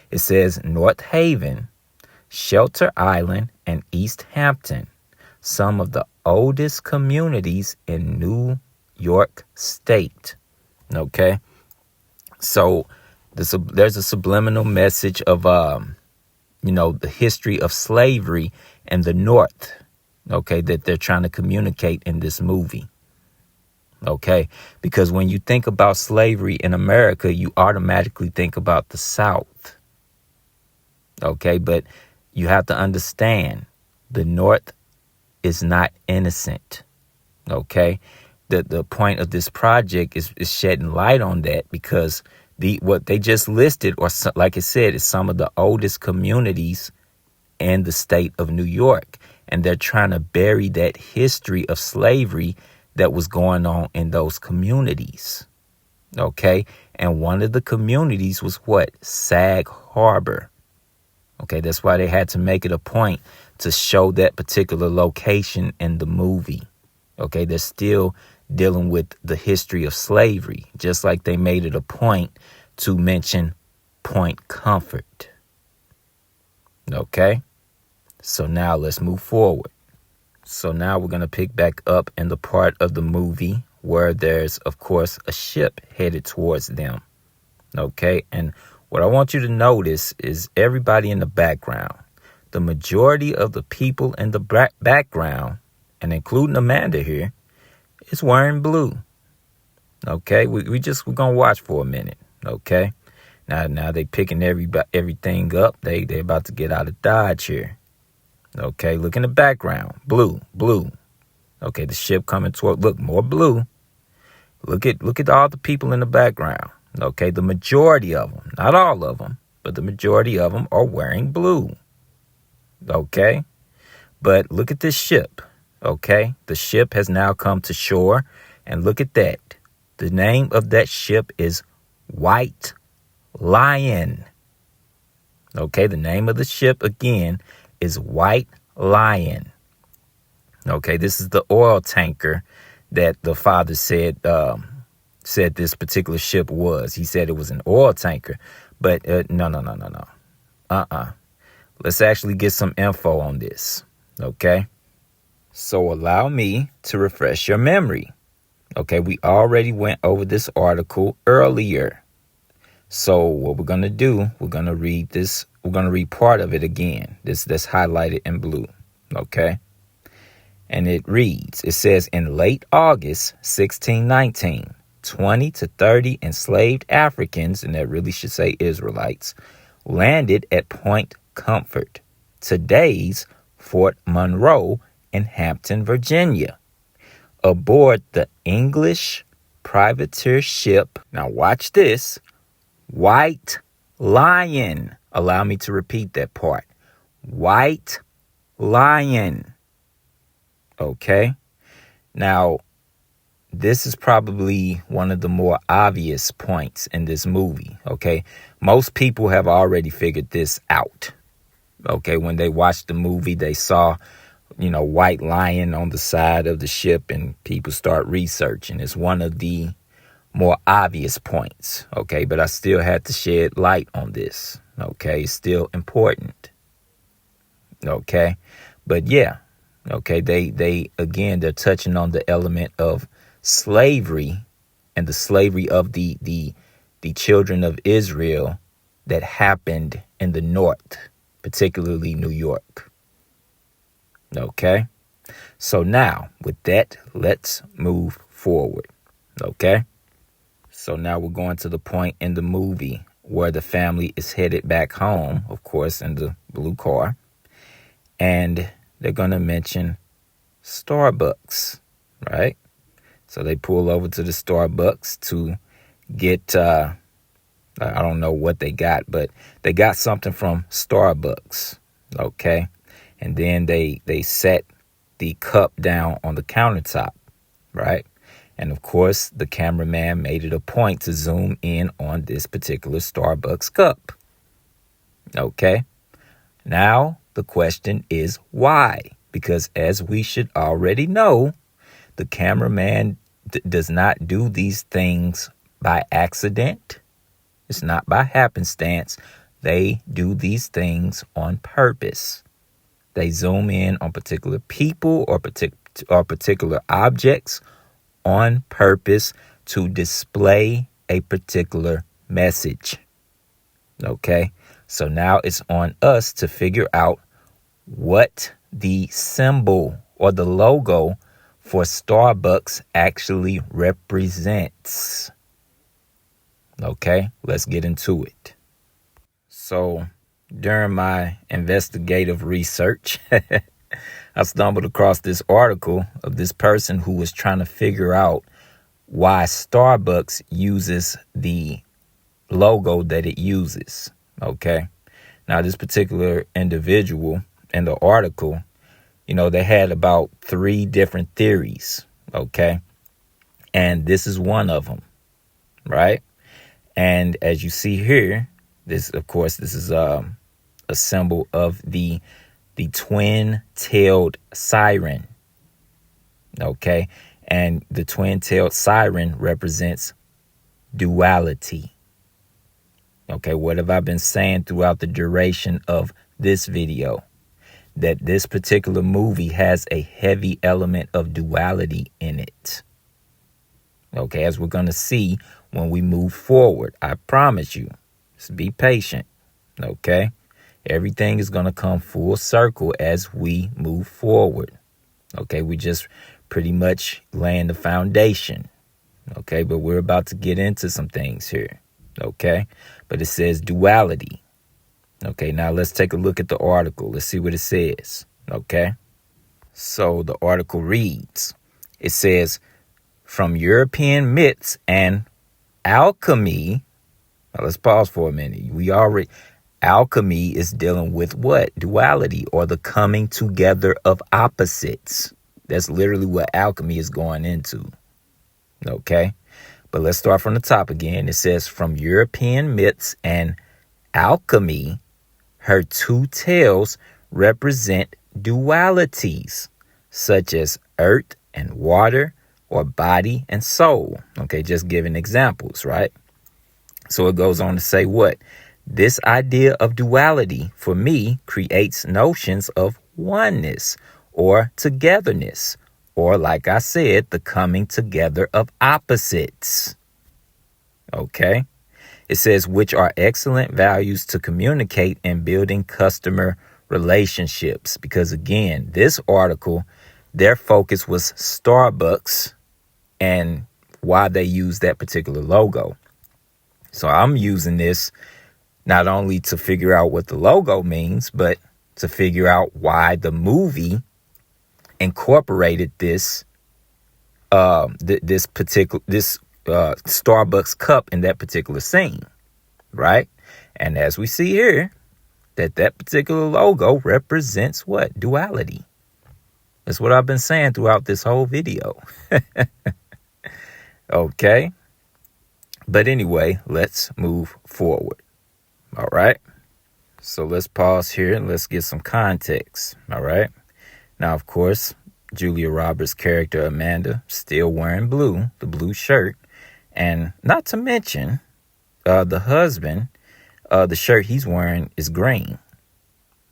It says North Haven, Shelter Island, and East Hampton, some of the oldest communities in New York State. Okay, so there's a subliminal message of the history of slavery in the North, okay, that they're trying to communicate in this movie. Okay, because when you think about slavery in America, you automatically think about the South. Okay, but you have to understand the North is not innocent. Okay, the point of this project is shedding light on that, because what they just listed, or like I said, is some of the oldest communities in the state of New York, and they're trying to bury that history of slavery that was going on in those communities. Okay, and one of the communities was what? Sag Harbor. Okay, that's why they had to make it a point to show that particular location in the movie. Okay, they're still dealing with the history of slavery, just like they made it a point to mention Point Comfort. Okay, so now let's move forward. So now we're going to pick back up in the part of the movie where there's, of course, a ship headed towards them. Okay, and what I want you to notice is everybody in the background. the majority of the people in the background, and including Amanda here, is wearing blue. Okay, we're gonna watch for a minute. Okay, now they picking everything up. They about to get out of Dodge here. Okay, look in the background, blue. Okay, the ship coming toward. Look, more blue. Look at all the people in the background. Okay, the majority of them, not all of them, but the majority of them are wearing blue. Okay, but look at this ship. Okay, the ship has now come to shore, and look at that. The name of that ship is White Lion. Okay, the name of the ship again is White Lion. Okay, this is the oil tanker that the father said this particular ship was. He said it was an oil tanker, but no. Let's actually get some info on this. Okay, so allow me to refresh your memory. Okay, we already went over this article earlier. So what we're going to do, we're going to read this. We're going to read part of it again. That's highlighted in blue. Okay. And it reads, it says, in late August 1619, 20 to 30 enslaved Africans, and that really should say Israelites, landed at Point Comfort, today's Fort Monroe in Hampton, Virginia, aboard the English privateer ship. Now watch this. White Lion. Allow me to repeat that part. White Lion. Okay. Now, this is probably one of the more obvious points in this movie. Okay. Most people have already figured this out. Okay. When they watched the movie, they saw, White Lion on the side of the ship, and people start researching. It's one of the more obvious points. Okay. But I still had to shed light on this. Okay. It's still important. Okay. But yeah. Okay. They're touching on the element of slavery and the slavery of the children of Israel that happened in the North, particularly New York. Okay. So now with that, let's move forward. Okay. So now we're going to the point in the movie where the family is headed back home, of course, in the blue car. And they're going to mention Starbucks, right? So they pull over to the Starbucks to get, I don't know what they got, but they got something from Starbucks, okay? And then they set the cup down on the countertop, right? And of course, the cameraman made it a point to zoom in on this particular Starbucks cup, okay? Now, the question is why? Because as we should already know, the cameraman does not do these things by accident. It's not by happenstance. They do these things on purpose. They zoom in on particular people or particular objects on purpose to display a particular message. Okay, so now it's on us to figure out what the symbol or the logo for Starbucks actually represents. Okay, let's get into it. So during my investigative research, I stumbled across this article of this person who was trying to figure out why Starbucks uses the logo that it uses. Okay. Now, this particular individual in the article, they had about 3 different theories. Okay. And this is one of them. Right. And as you see here, this is a symbol of the twin-tailed siren. Okay. And the twin-tailed siren represents duality. Okay. What have I been saying throughout the duration of this video? That this particular movie has a heavy element of duality in it. Okay. As we're going to see when we move forward, I promise you, just be patient. Okay. Everything is going to come full circle as we move forward. Okay, we just pretty much laying the foundation. Okay, but we're about to get into some things here. Okay, but it says duality. Okay, now let's take a look at the article. Let's see what it says. Okay, so the article reads, it says, from European myths and alchemy. Now let's pause for a minute. Alchemy is dealing with what? Duality, or the coming together of opposites. That's literally what alchemy is going into. Okay, but let's start from the top again. It says, from European myths and alchemy, her two tails represent dualities, such as earth and water, or body and soul. Okay, just giving examples, right? So it goes on to say what? This idea of duality, for me, creates notions of oneness or togetherness, or like I said, the coming together of opposites. Okay? It says, which are excellent values to communicate in building customer relationships. Because again, this article, their focus was Starbucks and why they use that particular logo. So I'm using this not only to figure out what the logo means, but to figure out why the movie incorporated this Starbucks cup in that particular scene, right? And as we see here, that particular logo represents what? Duality. That's what I've been saying throughout this whole video. Okay. But anyway, let's move forward. All right. So let's pause here and let's get some context. All right. Now, of course, Julia Roberts' character Amanda still wearing blue, the blue shirt. And not to mention the husband, the shirt he's wearing is green.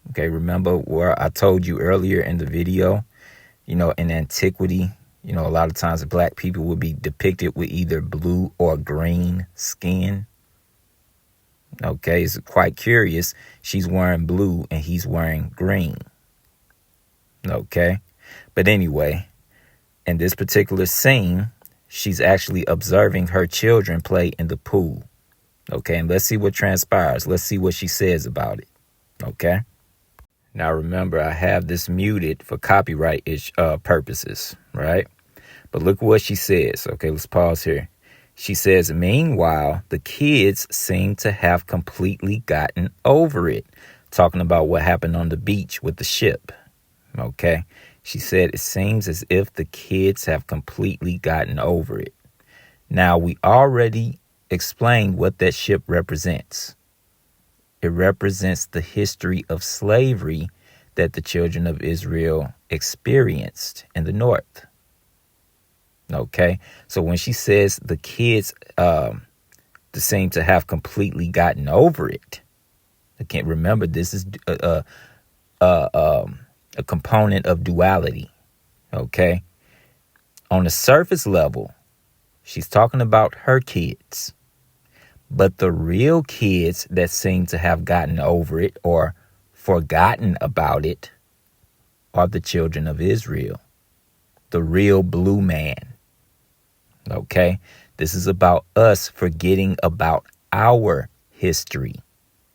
Okay. Remember where I told you earlier in the video, in antiquity, a lot of times black people would be depicted with either blue or green skin. Okay, it's quite curious. She's wearing blue and he's wearing green. Okay, but anyway, in this particular scene, she's actually observing her children play in the pool. Okay, and let's see what transpires. Let's see what she says about it. Okay. Now, remember, I have this muted for copyright purposes, right? But look what she says. Okay, let's pause here. She says, meanwhile, the kids seem to have completely gotten over it. Talking about what happened on the beach with the ship. Okay. She said, it seems as if the kids have completely gotten over it. Now, we already explained what that ship represents. It represents the history of slavery that the children of Israel experienced in the north. Okay, so when she says the kids seem to have completely gotten over it, I can't remember. This is a component of duality. Okay, on the surface level, she's talking about her kids. But the real kids that seem to have gotten over it or forgotten about it are the children of Israel. The real blue man. Okay? This is about us forgetting about our history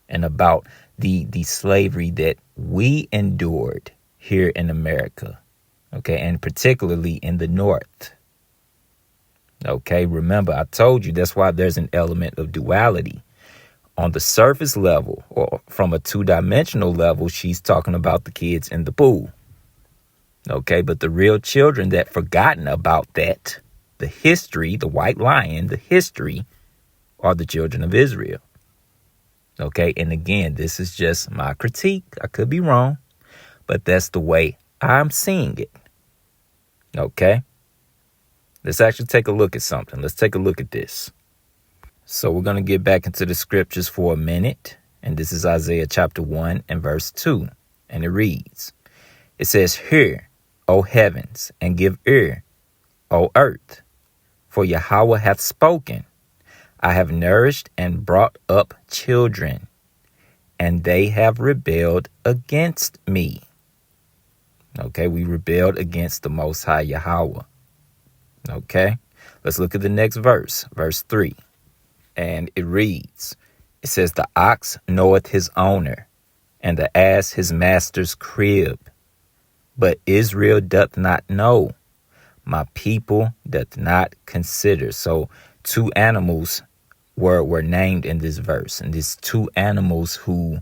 and about the slavery that we endured here in America. Okay? And particularly in the North. Okay, remember, I told you that's why there's an element of duality. On the surface level, or from a two-dimensional level, she's talking about the kids in the pool. Okay, but the real children that forgotten about that, the history, the white lion, the history, are the children of Israel. Okay, and again, this is just my critique. I could be wrong, but that's the way I'm seeing it. Okay. Let's actually take a look at something. Let's take a look at this. So we're going to get back into the scriptures for a minute. And this is Isaiah chapter 1 and verse 2. And it reads, it says, hear, O heavens, and give ear, O earth, for Yahweh hath spoken. I have nourished and brought up children, and they have rebelled against me. Okay, we rebelled against the Most High Yahweh. Okay, let's look at the next verse, verse 3. And it reads, it says, the ox knoweth his owner, and the ass his master's crib. But Israel doth not know. My people doth not consider. So 2 animals were named in this verse. And these 2 animals who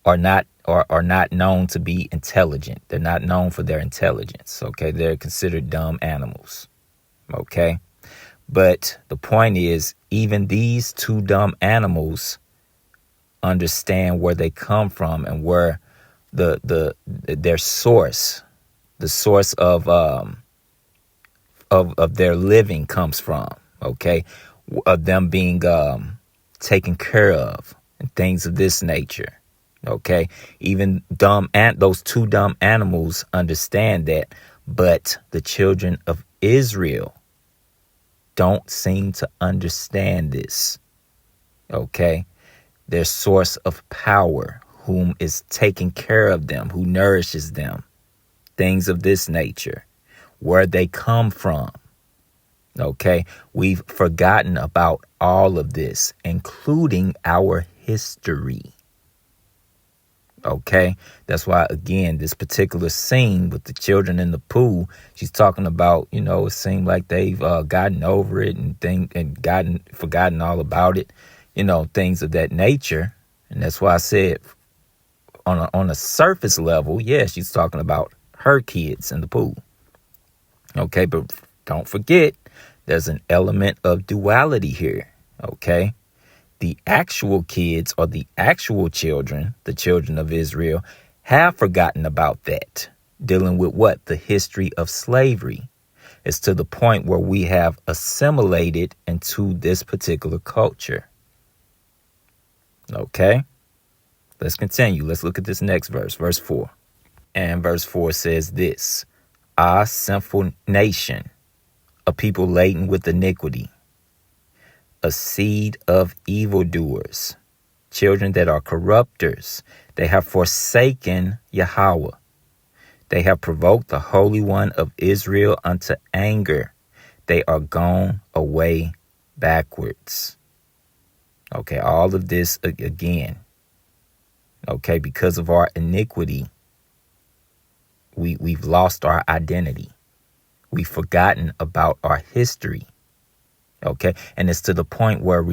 are not known to be intelligent. They're not known for their intelligence. Okay, they're considered dumb animals. Okay, but the point is, even these 2 dumb animals understand where they come from and where their source, the source of their living comes from. Okay, of them being taken care of and things of this nature. Okay, even those 2 dumb animals understand that, but the children of Israel don't seem to understand this. Okay, their source of power, whom is taking care of them, who nourishes them, things of this nature, where they come from. Okay, we've forgotten about all of this, including our history. Okay, that's why, again, this particular scene with the children in the pool, she's talking about, it seemed like they've gotten over it and forgotten all about it, things of that nature. And that's why I said on a surface level, yeah, she's talking about her kids in the pool. Okay, but don't forget, there's an element of duality here. Okay. The actual kids, or the actual children, the children of Israel, have forgotten about that. Dealing with what? The history of slavery. It's to the point where we have assimilated into this particular culture. Okay, let's continue. Let's look at this next verse, verse 4. And verse 4 says this: Ah, sinful nation, a people laden with iniquity, a seed of evildoers, children that are corrupters. They have forsaken Yahweh. They have provoked the Holy One of Israel unto anger. They are gone away backwards. Okay, all of this again. Okay, because of our iniquity, we've lost our identity. We've forgotten about our history. Okay, and it's to the point where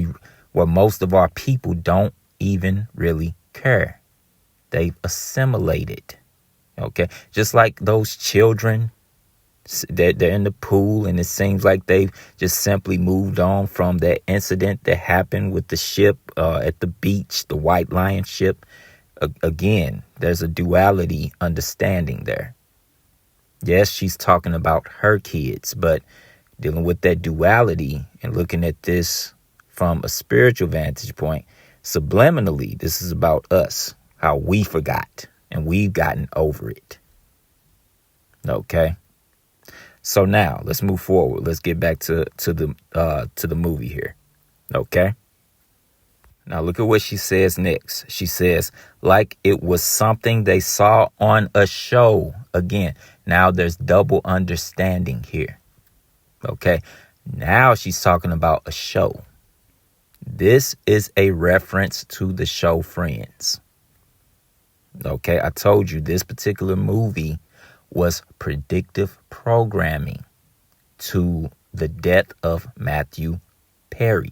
most of our people don't even really care. They've assimilated. Okay, just like those children, they're in the pool, and it seems like they've just simply moved on from that incident that happened with the ship at the beach, the White Lion ship. Again, there's a duality understanding there. Yes, she's talking about her kids, but dealing with that duality and looking at this from a spiritual vantage point, subliminally, this is about us, how we forgot and we've gotten over it. Okay. So now let's move forward. Let's get back to the movie here. Okay. Now look at what she says next. She says, like it was something they saw on a show. Again, now there's double understanding here. Okay. Now she's talking about a show. This is a reference to the show Friends. Okay. I told you this particular movie was predictive programming to the death of Matthew Perry.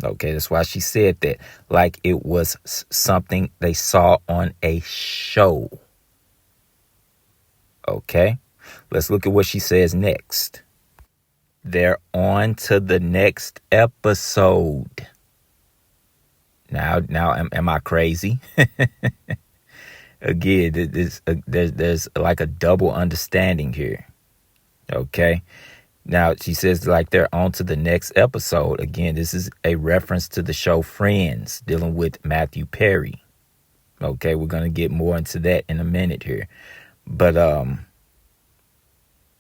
Okay, that's why she said that, like it was something they saw on a show. Okay, let's look at what she says next. They're on to the next episode. Now, am I crazy? Again, there's like a double understanding here. Okay. Now, she says like they're on to the next episode. Again, this is a reference to the show Friends, dealing with Matthew Perry. Okay, we're going to get more into that in a minute here. But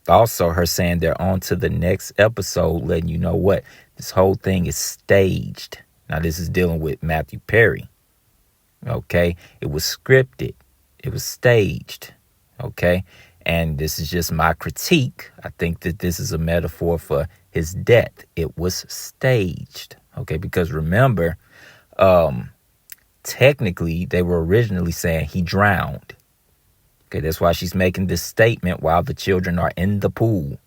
also her saying they're on to the next episode, letting you know what? This whole thing is staged. Now, this is dealing with Matthew Perry. Okay. It was scripted. It was staged. Okay. And this is just my critique. I think that this is a metaphor for his death. It was staged. Okay. Because remember, technically, they were originally saying he drowned. Okay. That's why she's making this statement while the children are in the pool.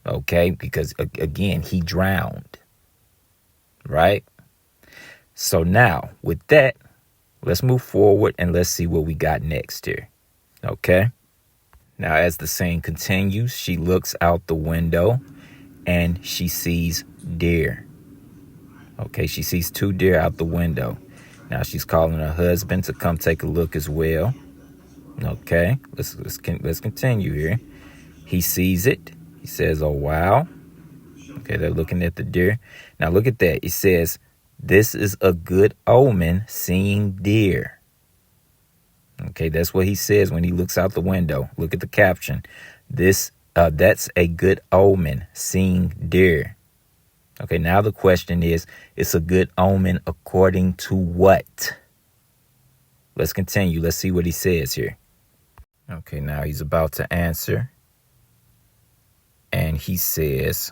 Okay. Because, again, he drowned. Right. So now, with that, let's move forward and let's see what we got next here. Okay. Now, as the scene continues, she looks out the window and she sees deer. Okay, she sees 2 deer out the window. Now she's calling her husband to come take a look as well. Okay, let's continue here. He sees it. He says, "Oh, wow." Okay, they're looking at the deer. Now look at that. It says, "This is a good omen, seeing deer." Okay, that's what he says when he looks out the window. Look at the caption. That's a good omen, seeing deer. Okay, now the question is, it's a good omen according to what? Let's continue. Let's see what he says here. Okay, now he's about to answer. And he says,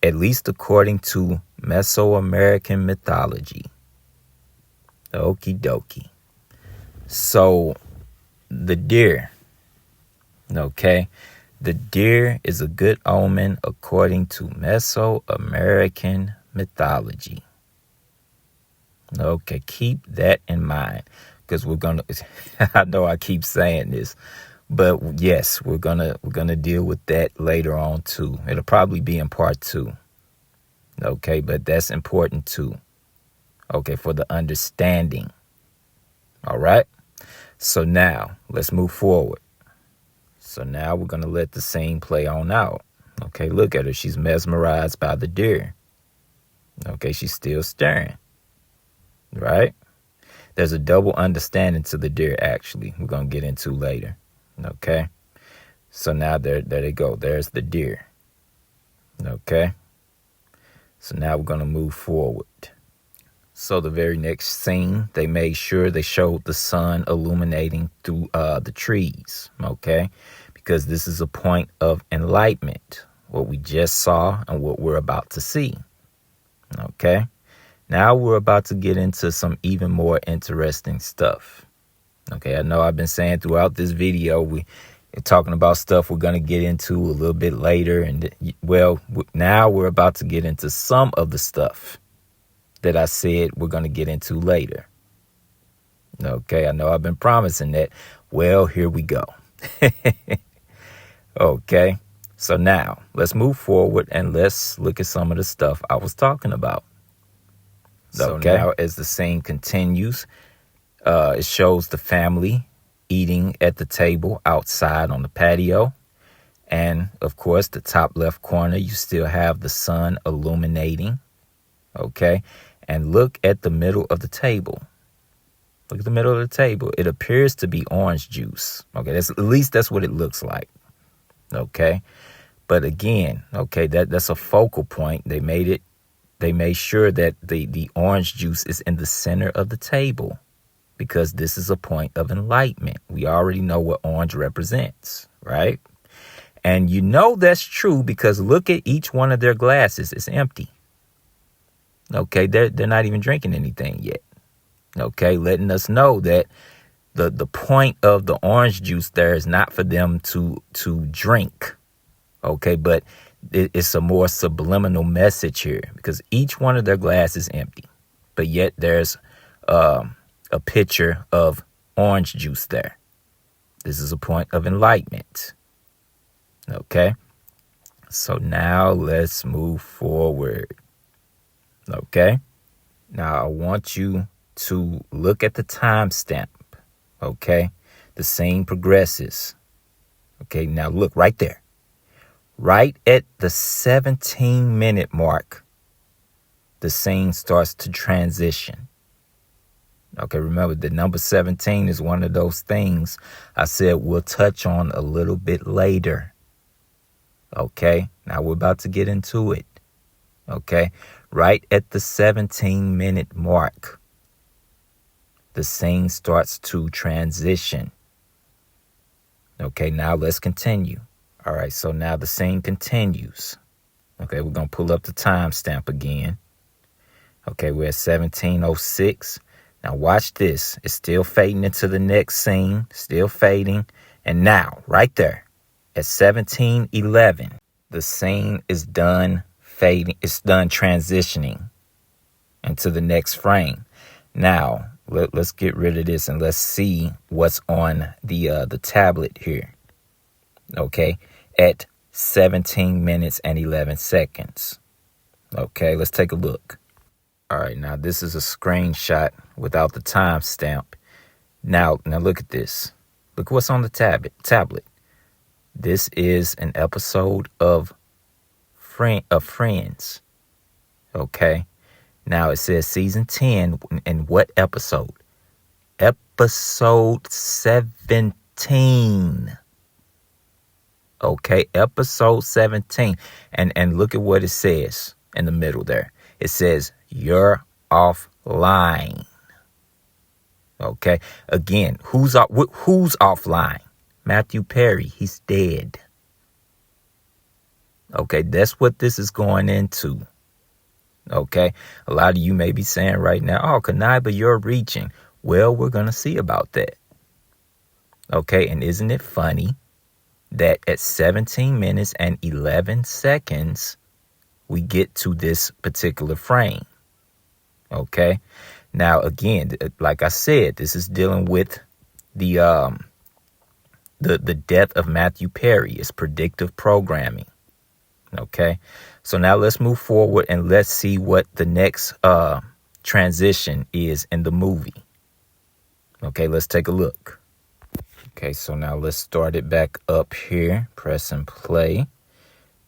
at least according to Mesoamerican mythology. Okie dokie. So, the deer, okay, the deer is a good omen according to Mesoamerican mythology. Okay, keep that in mind, because we're gonna. I know I keep saying this, but yes, we're gonna deal with that later on too. It'll probably be in part 2. Okay, but that's important too. Okay, for the understanding. All right. So now, let's move forward. So now we're going to let the scene play on out. Okay, look at her. She's mesmerized by the deer. Okay, she's still staring. Right? There's a double understanding to the deer, actually. We're going to get into later. Okay? So now there they go. There's the deer. Okay? So now we're going to move forward. So the very next scene, they made sure they showed the sun illuminating through the trees, okay? Because this is a point of enlightenment, what we just saw and what we're about to see, okay? Now we're about to get into some even more interesting stuff, okay? I know I've been saying throughout this video, we're talking about stuff we're going to get into a little bit later. And, well, now we're about to get into some of the stuff that I said we're going to get into later. Okay, I know I've been promising that. Well, here we go. Okay, so now let's move forward and let's look at some of the stuff I was talking about. So now as the scene continues, it shows the family eating at the table outside on the patio. And, of course, the top left corner, you still have the sun illuminating. Okay. And look at the middle of the table. Look at the middle of the table. It appears to be orange juice. Okay, at least that's what it looks like. Okay. But again, okay, that's a focal point. They made sure that the orange juice is in the center of the table because this is a point of enlightenment. We already know what orange represents, right? And you know that's true because look at each one of their glasses. It's empty. Okay, they're not even drinking anything yet. Okay, letting us know that the point of the orange juice there is not for them to drink. Okay, but it's a more subliminal message here because each one of their glasses is empty, but yet there's a pitcher of orange juice there. This is a point of enlightenment. Okay, so now let's move forward. Okay, now I want you to look at the timestamp. Okay, the scene progresses. Okay, now look right there. Right at the 17-minute mark, the scene starts to transition. Okay, remember the number 17 is one of those things I said we'll touch on a little bit later. Okay, now we're about to get into it. Okay, right at the 17-minute mark, the scene starts to transition. Okay, now let's continue. All right, so now the scene continues. Okay, we're going to pull up the timestamp again. Okay, we're at 17:06. Now watch this. It's still fading into the next scene, still fading. And now, right there, at 17:11, the scene is done fading. It's done transitioning into the next frame. Now, let's get rid of this and let's see what's on the tablet here. Okay, at 17 minutes and 11 seconds. Okay, let's take a look. All right, now this is a screenshot without the timestamp. Now look at this. Look what's on the tablet. This is an episode of Friends. Okay. Now it says season 10. And what episode? Episode 17. Okay, episode 17. And look at what it says in the middle there. It says, "You're offline." Okay, again, who's offline? Matthew Perry, he's dead. Okay, that's what this is going into. Okay, a lot of you may be saying right now, "Oh, Kaniba, you're reaching." Well, we're going to see about that. Okay, and isn't it funny that at 17 minutes and 11 seconds, we get to this particular frame? Okay, now again, like I said, this is dealing with the death of Matthew Perry. It's predictive programming. Okay, so now let's move forward and let's see what the next transition is in the movie. Okay, let's take a look. Okay, so now let's start it back up here. Press and play.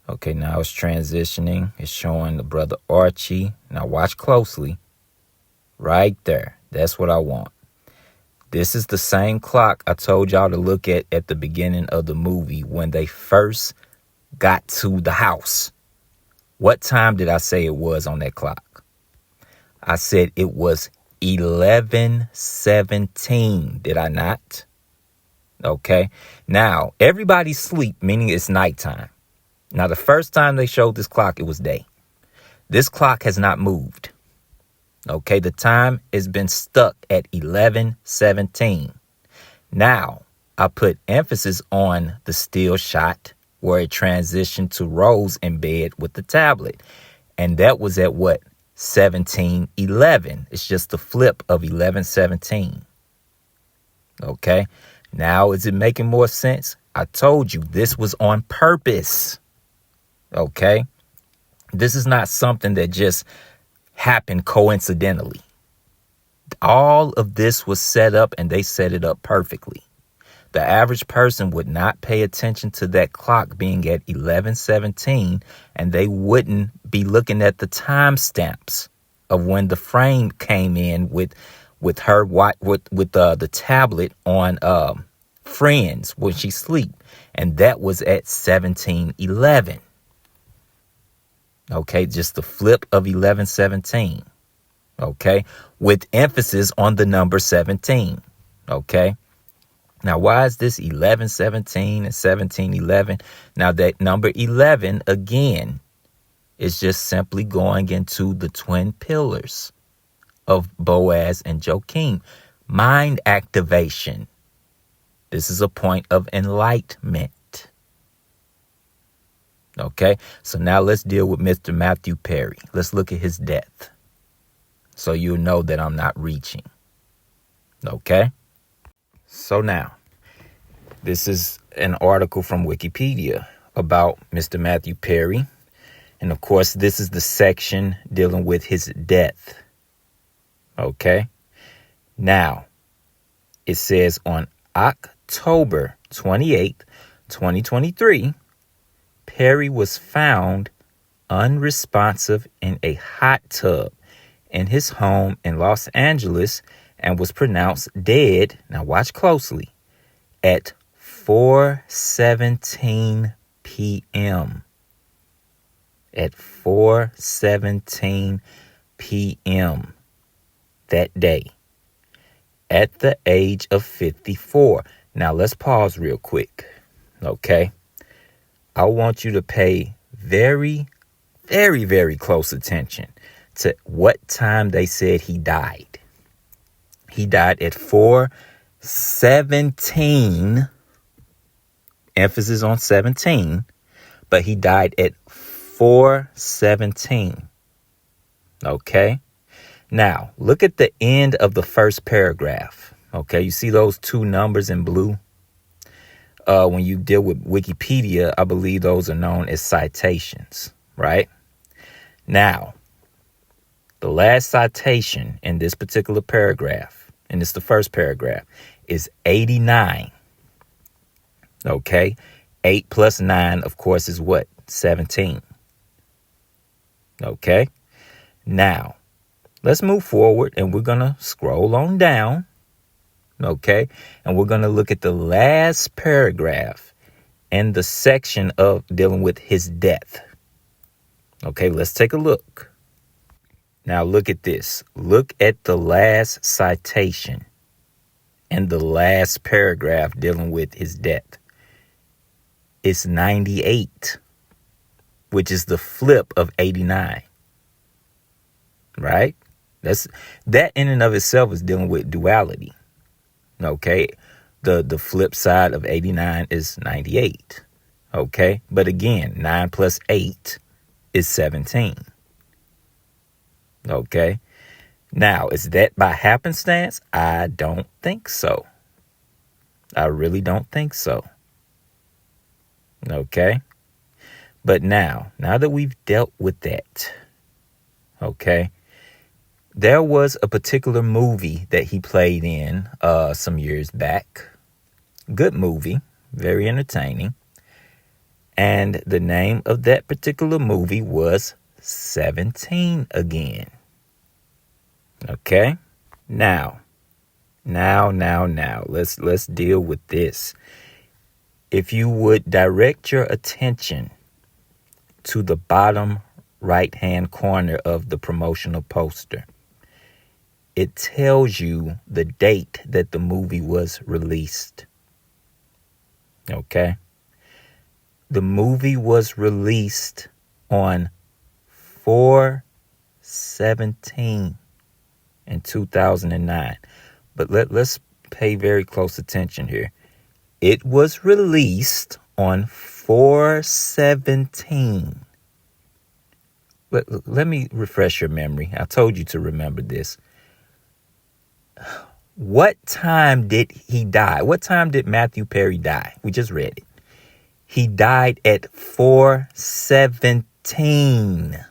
Okay, now it's transitioning. It's showing the brother Archie. Now watch closely. Right there. That's what I want. This is the same clock I told y'all to look at the beginning of the movie when they first got to the house. What time did I say it was on that clock? I said it was 11:17. Did I not? Okay. Now, everybody's asleep, meaning it's nighttime. Now, the first time they showed this clock, it was day. This clock has not moved. Okay, the time has been stuck at 11:17. Now, I put emphasis on the still shot where it transitioned to Rose in bed with the tablet. And that was at what? 17:11. It's just the flip of 11:17. Okay, now is it making more sense? I told you this was on purpose. Okay, this is not something that just happened coincidentally. All of this was set up and they set it up perfectly. The average person would not pay attention to that clock being at 11:17 and they wouldn't be looking at the timestamps of when the frame came in with her with the tablet on Friends when she sleep, and that was at 17:11. Okay, just the flip of 11:17. Okay, with emphasis on the number 17. Okay, now why is this 11:17 and 17:11? Now that number 11 again is just simply going into the twin pillars of Boaz and Joachim. Mind activation. This is a point of enlightenment. Okay, so now let's deal with Mr. Matthew Perry. Let's look at his death, so you'll know that I'm not reaching. Okay, so now this is an article from Wikipedia about Mr. Matthew Perry. And of course, this is the section dealing with his death. Okay, now it says on October 28th, 2023, Perry was found unresponsive in a hot tub in his home in Los Angeles and was pronounced dead, now watch closely, at 4:17 p.m. at 4:17 p.m. that day at the age of 54. Now, let's pause real quick, okay? I want you to pay very, very, very close attention to what time they said he died. He died at 4:17, emphasis on 17, but he died at 4:17. Okay? Now, look at the end of the first paragraph. Okay, you see those two numbers in blue? When you deal with Wikipedia, I believe those are known as citations, right? Now, the last citation in this particular paragraph, and it's the first paragraph, is 89. Okay? 8 plus 9, of course, is what? 17. Okay? Now, let's move forward, and we're going to scroll on down. Okay? And we're going to look at the last paragraph in the section of dealing with his death. Okay, let's take a look. Now, look at this. Look at the last citation and the last paragraph dealing with his death. It's 98, which is the flip of 89. Right? That in and of itself is dealing with duality. Okay? The flip side of 89 is 98. Okay? But again, 9 plus 8 is 17. Okay? Now, is that by happenstance? I don't think so. I really don't think so. Okay? But now that we've dealt with that, okay, there was a particular movie that he played in some years back. Good movie, very entertaining. And the name of that particular movie was 17 Again. Okay? Now, let's deal with this. If you would direct your attention to the bottom right-hand corner of the promotional poster, it tells you the date that the movie was released. Okay? The movie was released on 4/17 in 2009. But let's pay very close attention here. It was released on 4/17. Let me refresh your memory. I told you to remember this. What time did he die? What time did Matthew Perry die? We just read it. He died at 4/17.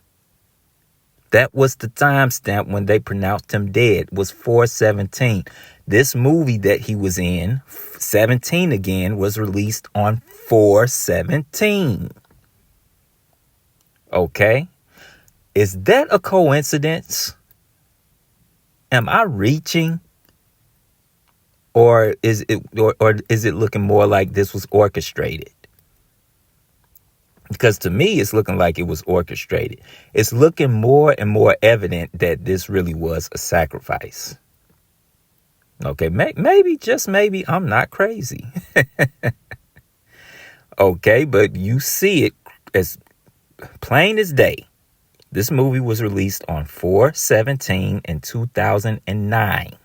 That was the timestamp when they pronounced him dead, was 4/17. This movie that he was in, 17 Again, was released on 4/17. Okay? Is that a coincidence? Am I reaching? Or is it looking more like this was orchestrated? Because to me, it's looking like it was orchestrated. It's looking more and more evident that this really was a sacrifice. Okay, maybe, just maybe, I'm not crazy. Okay, but you see it as plain as day. This movie was released on 4/17 in 2009.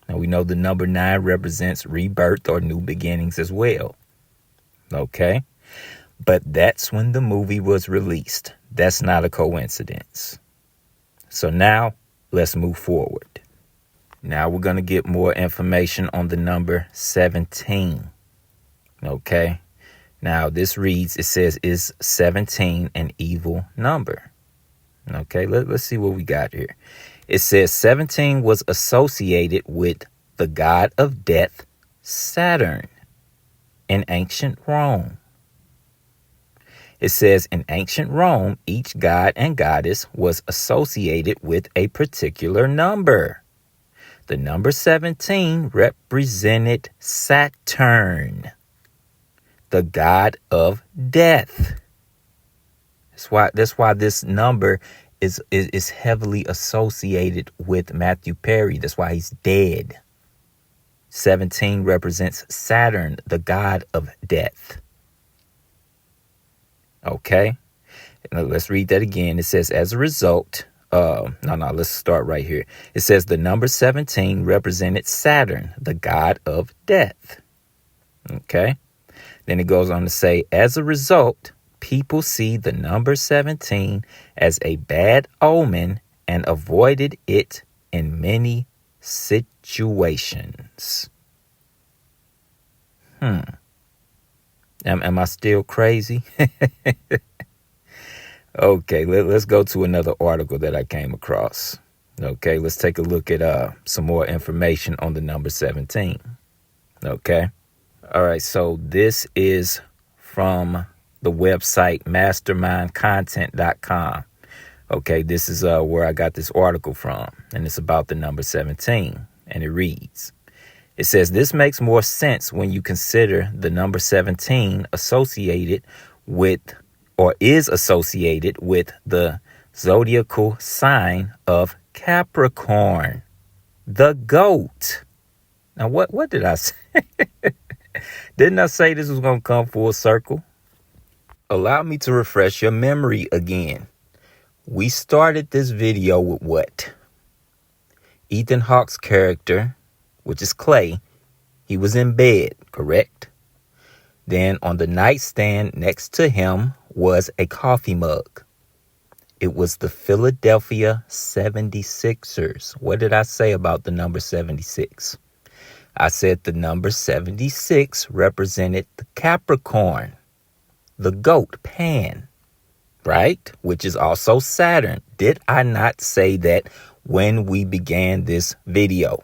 Now, we know the number 9 represents rebirth or new beginnings as well. Okay? But that's when the movie was released. That's not a coincidence. So now, let's move forward. Now we're going to get more information on the number 17. Okay? Now, this reads, it says, is 17 an evil number? Okay, let's see what we got here. It says 17 was associated with the god of death, Saturn, in ancient Rome. It says in ancient Rome, each god and goddess was associated with a particular number. The number 17 represented Saturn, the god of death. That's why this number is heavily associated with Matthew Perry. That's why he's dead. 17 represents Saturn, the god of death. Okay. Now let's read that again. It says, as a result, let's start right here. It says the number 17 represented Saturn, the god of death. Okay. Then it goes on to say, as a result, people see the number 17 as a bad omen and avoided it in many situations. Am I still crazy? Okay, let's go to another article that I came across. Okay, let's take a look at some more information on the number 17. Okay. All right, so this is from the website mastermindcontent.com. Okay, this is where I got this article from, and it's about the number 17, and it reads, it says, this makes more sense when you consider the number 17 associated with, or is associated with, the zodiacal sign of Capricorn, the goat. Now, what did I say? Didn't I say this was going to come full circle? Allow me to refresh your memory again. We started this video with what? Ethan Hawke's character, which is Clay, he was in bed, correct? Then on the nightstand next to him was a coffee mug. It was the Philadelphia 76ers. What did I say about the number 76? I said the number 76 represented the Capricorn, the goat, Pan, right? Which is also Saturn. Did I not say that when we began this video?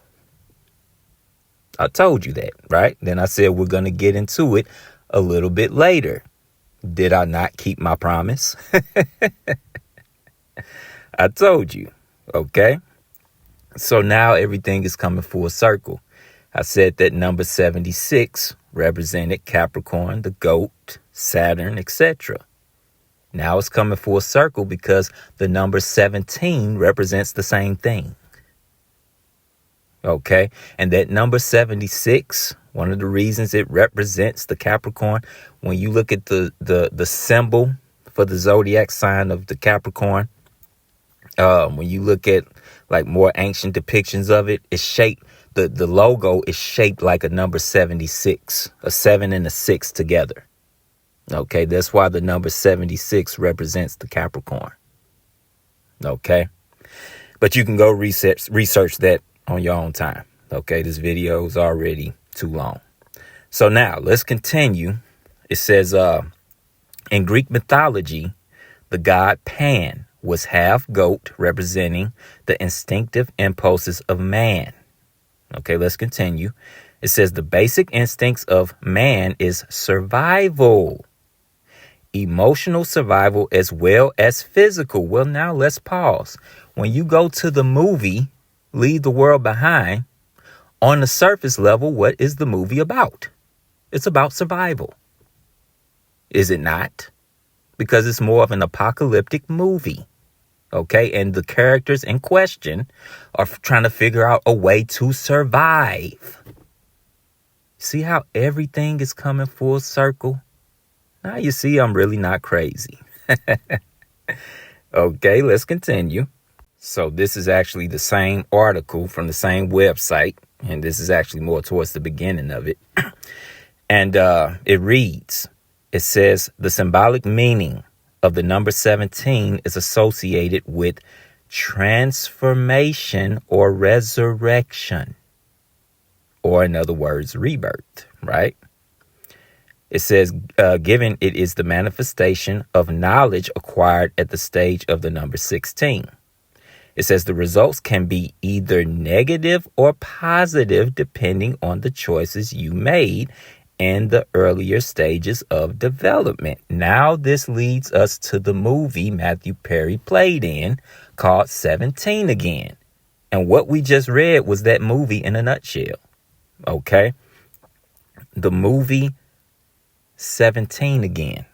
I told you that, right? Then I said we're going to get into it a little bit later. Did I not keep my promise? I told you, okay? So now everything is coming full circle. I said that number 76 represented Capricorn, the goat, Saturn, etc. Now it's coming full circle because the number 17 represents the same thing. Okay, and that number 76, one of the reasons it represents the Capricorn, when you look at the symbol for the zodiac sign of the Capricorn, when you look at like more ancient depictions of it, it's shaped, the logo is shaped like a number 76, a 7 and a 6 together. Okay, that's why the number 76 represents the Capricorn. Okay, but you can go research that on your own time. Okay, this video is already too long. So now let's continue. It says, in Greek mythology, the god Pan was half goat, representing the instinctive impulses of man. Okay, let's continue. It says the basic instincts of man is survival, emotional survival as well as physical. Well, now let's pause. When you go to the movie, Leave the World Behind, on the surface level, what is the movie about? It's about survival. Is it not? Because it's more of an apocalyptic movie. Okay, and the characters in question are trying to figure out a way to survive. See how everything is coming full circle? Now you see I'm really not crazy. Okay, let's continue. So this is actually the same article from the same website, and this is actually more towards the beginning of it. And it reads, it says, the symbolic meaning of the number 17 is associated with transformation or resurrection, or in other words, rebirth, right? It says, given it is the manifestation of knowledge acquired at the stage of the number 16. It says the results can be either negative or positive depending on the choices you made in the earlier stages of development. Now this leads us to the movie Matthew Perry played in called 17 Again. And what we just read was that movie in a nutshell. Okay? The movie 17 Again.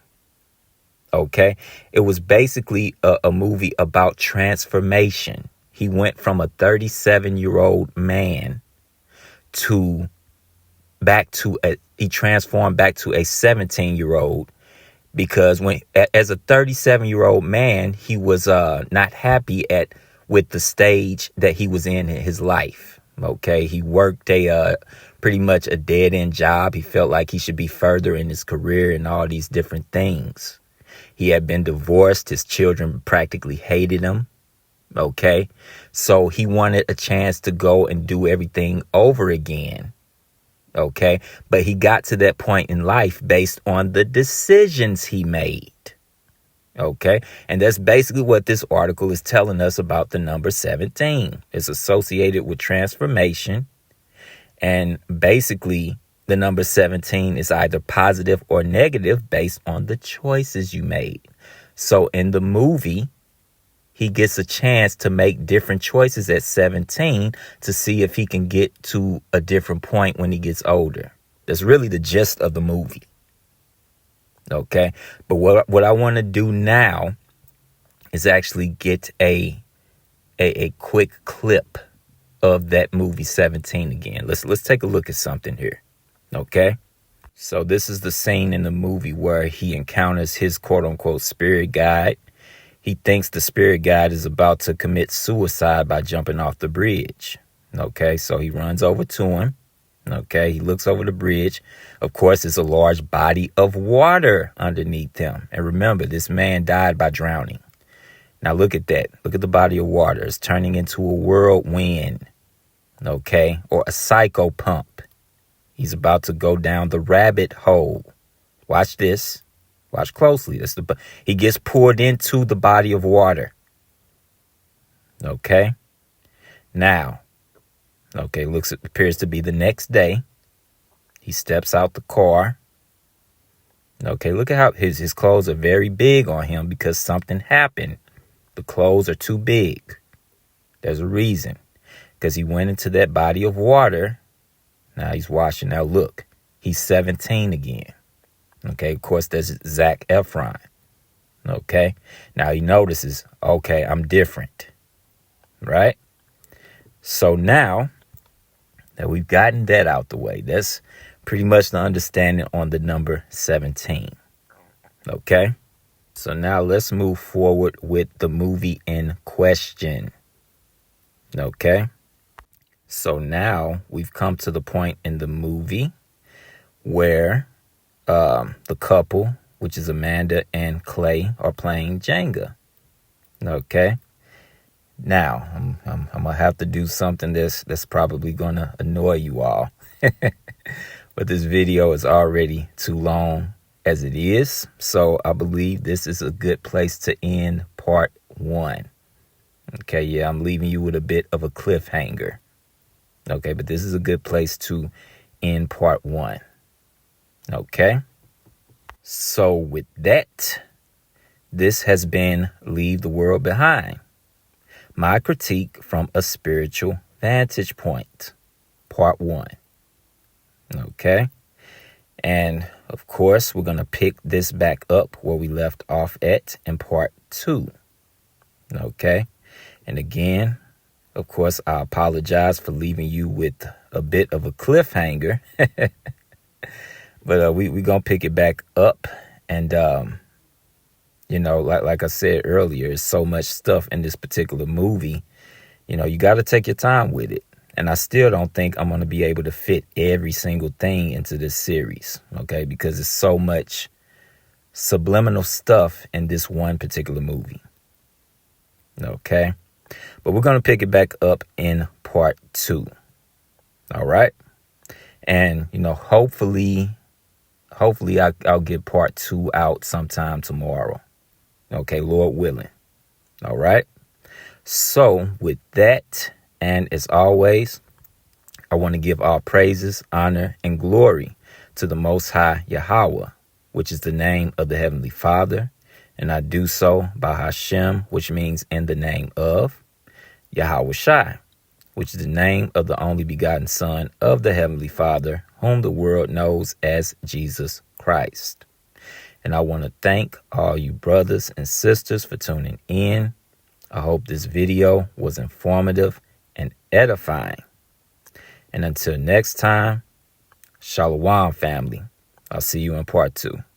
Okay. It was basically a movie about transformation. He went from a 37-year-old man to he transformed back to a 17-year-old, because as a 37-year-old man, he was not happy with the stage that he was in his life. Okay. He worked pretty much a dead end job. He felt like he should be further in his career and all these different things. He had been divorced. His children practically hated him. Okay. So he wanted a chance to go and do everything over again. Okay. But he got to that point in life based on the decisions he made. Okay. And that's basically what this article is telling us about the number 17. It's associated with transformation. And basically, the number 17 is either positive or negative based on the choices you made. So in the movie, he gets a chance to make different choices at 17 to see if he can get to a different point when he gets older. That's really the gist of the movie. Okay. But what I want to do now is actually get a quick clip of that movie 17 again. Let's take a look at something here. Okay. So this is the scene in the movie where he encounters his quote unquote spirit guide. He thinks the spirit guide is about to commit suicide by jumping off the bridge. Okay. So he runs over to him. Okay. He looks over the bridge. Of course, there's a large body of water underneath him. And remember, this man died by drowning. Now look at that. Look at the body of water. It's turning into a whirlwind. Okay. Or a psycho pump. He's about to go down the rabbit hole. Watch this. Watch closely. He gets poured into the body of water. Okay. Now. Okay. Appears to be the next day. He steps out the car. Okay. Look at how his clothes are very big on him because something happened. The clothes are too big. There's a reason. Because he went into that body of water. Now he's washing. Now look, he's 17 again. Okay, of course, there's Zac Efron. Okay, now he notices, okay, I'm different. Right? So now that we've gotten that out the way, that's pretty much the understanding on the number 17. Okay, so now let's move forward with the movie in question. Okay. So now we've come to the point in the movie where the couple, which is Amanda and Clay, are playing Jenga. Okay. Now I'm gonna have to do something that's probably gonna annoy you all, but this video is already too long as it is. So I believe this is a good place to end part 1. Okay. Yeah, I'm leaving you with a bit of a cliffhanger. Okay, but this is a good place to end part 1. Okay. So with that, this has been Leave the World Behind. My critique from a spiritual vantage point. Part 1. Okay. And of course, we're going to pick this back up where we left off at in part 2. Okay. And again, of course, I apologize for leaving you with a bit of a cliffhanger. But we're going to pick it back up. And, like I said earlier, there's so much stuff in this particular movie. You got to take your time with it. And I still don't think I'm going to be able to fit every single thing into this series. Okay, because there's so much subliminal stuff in this one particular movie. Okay. But we're going to pick it back up in part 2. All right. And, hopefully I'll get part 2 out sometime tomorrow. Okay. Lord willing. All right. So with that, and as always, I want to give all praises, honor, and glory to the Most High Yahweh, which is the name of the Heavenly Father. And I do so by Hashem, which means in the name of Yahweh Shai, which is the name of the only begotten Son of the Heavenly Father, whom the world knows as Jesus Christ. And I want to thank all you brothers and sisters for tuning in. I hope this video was informative and edifying. And until next time, Shalom, family. I'll see you in part 2.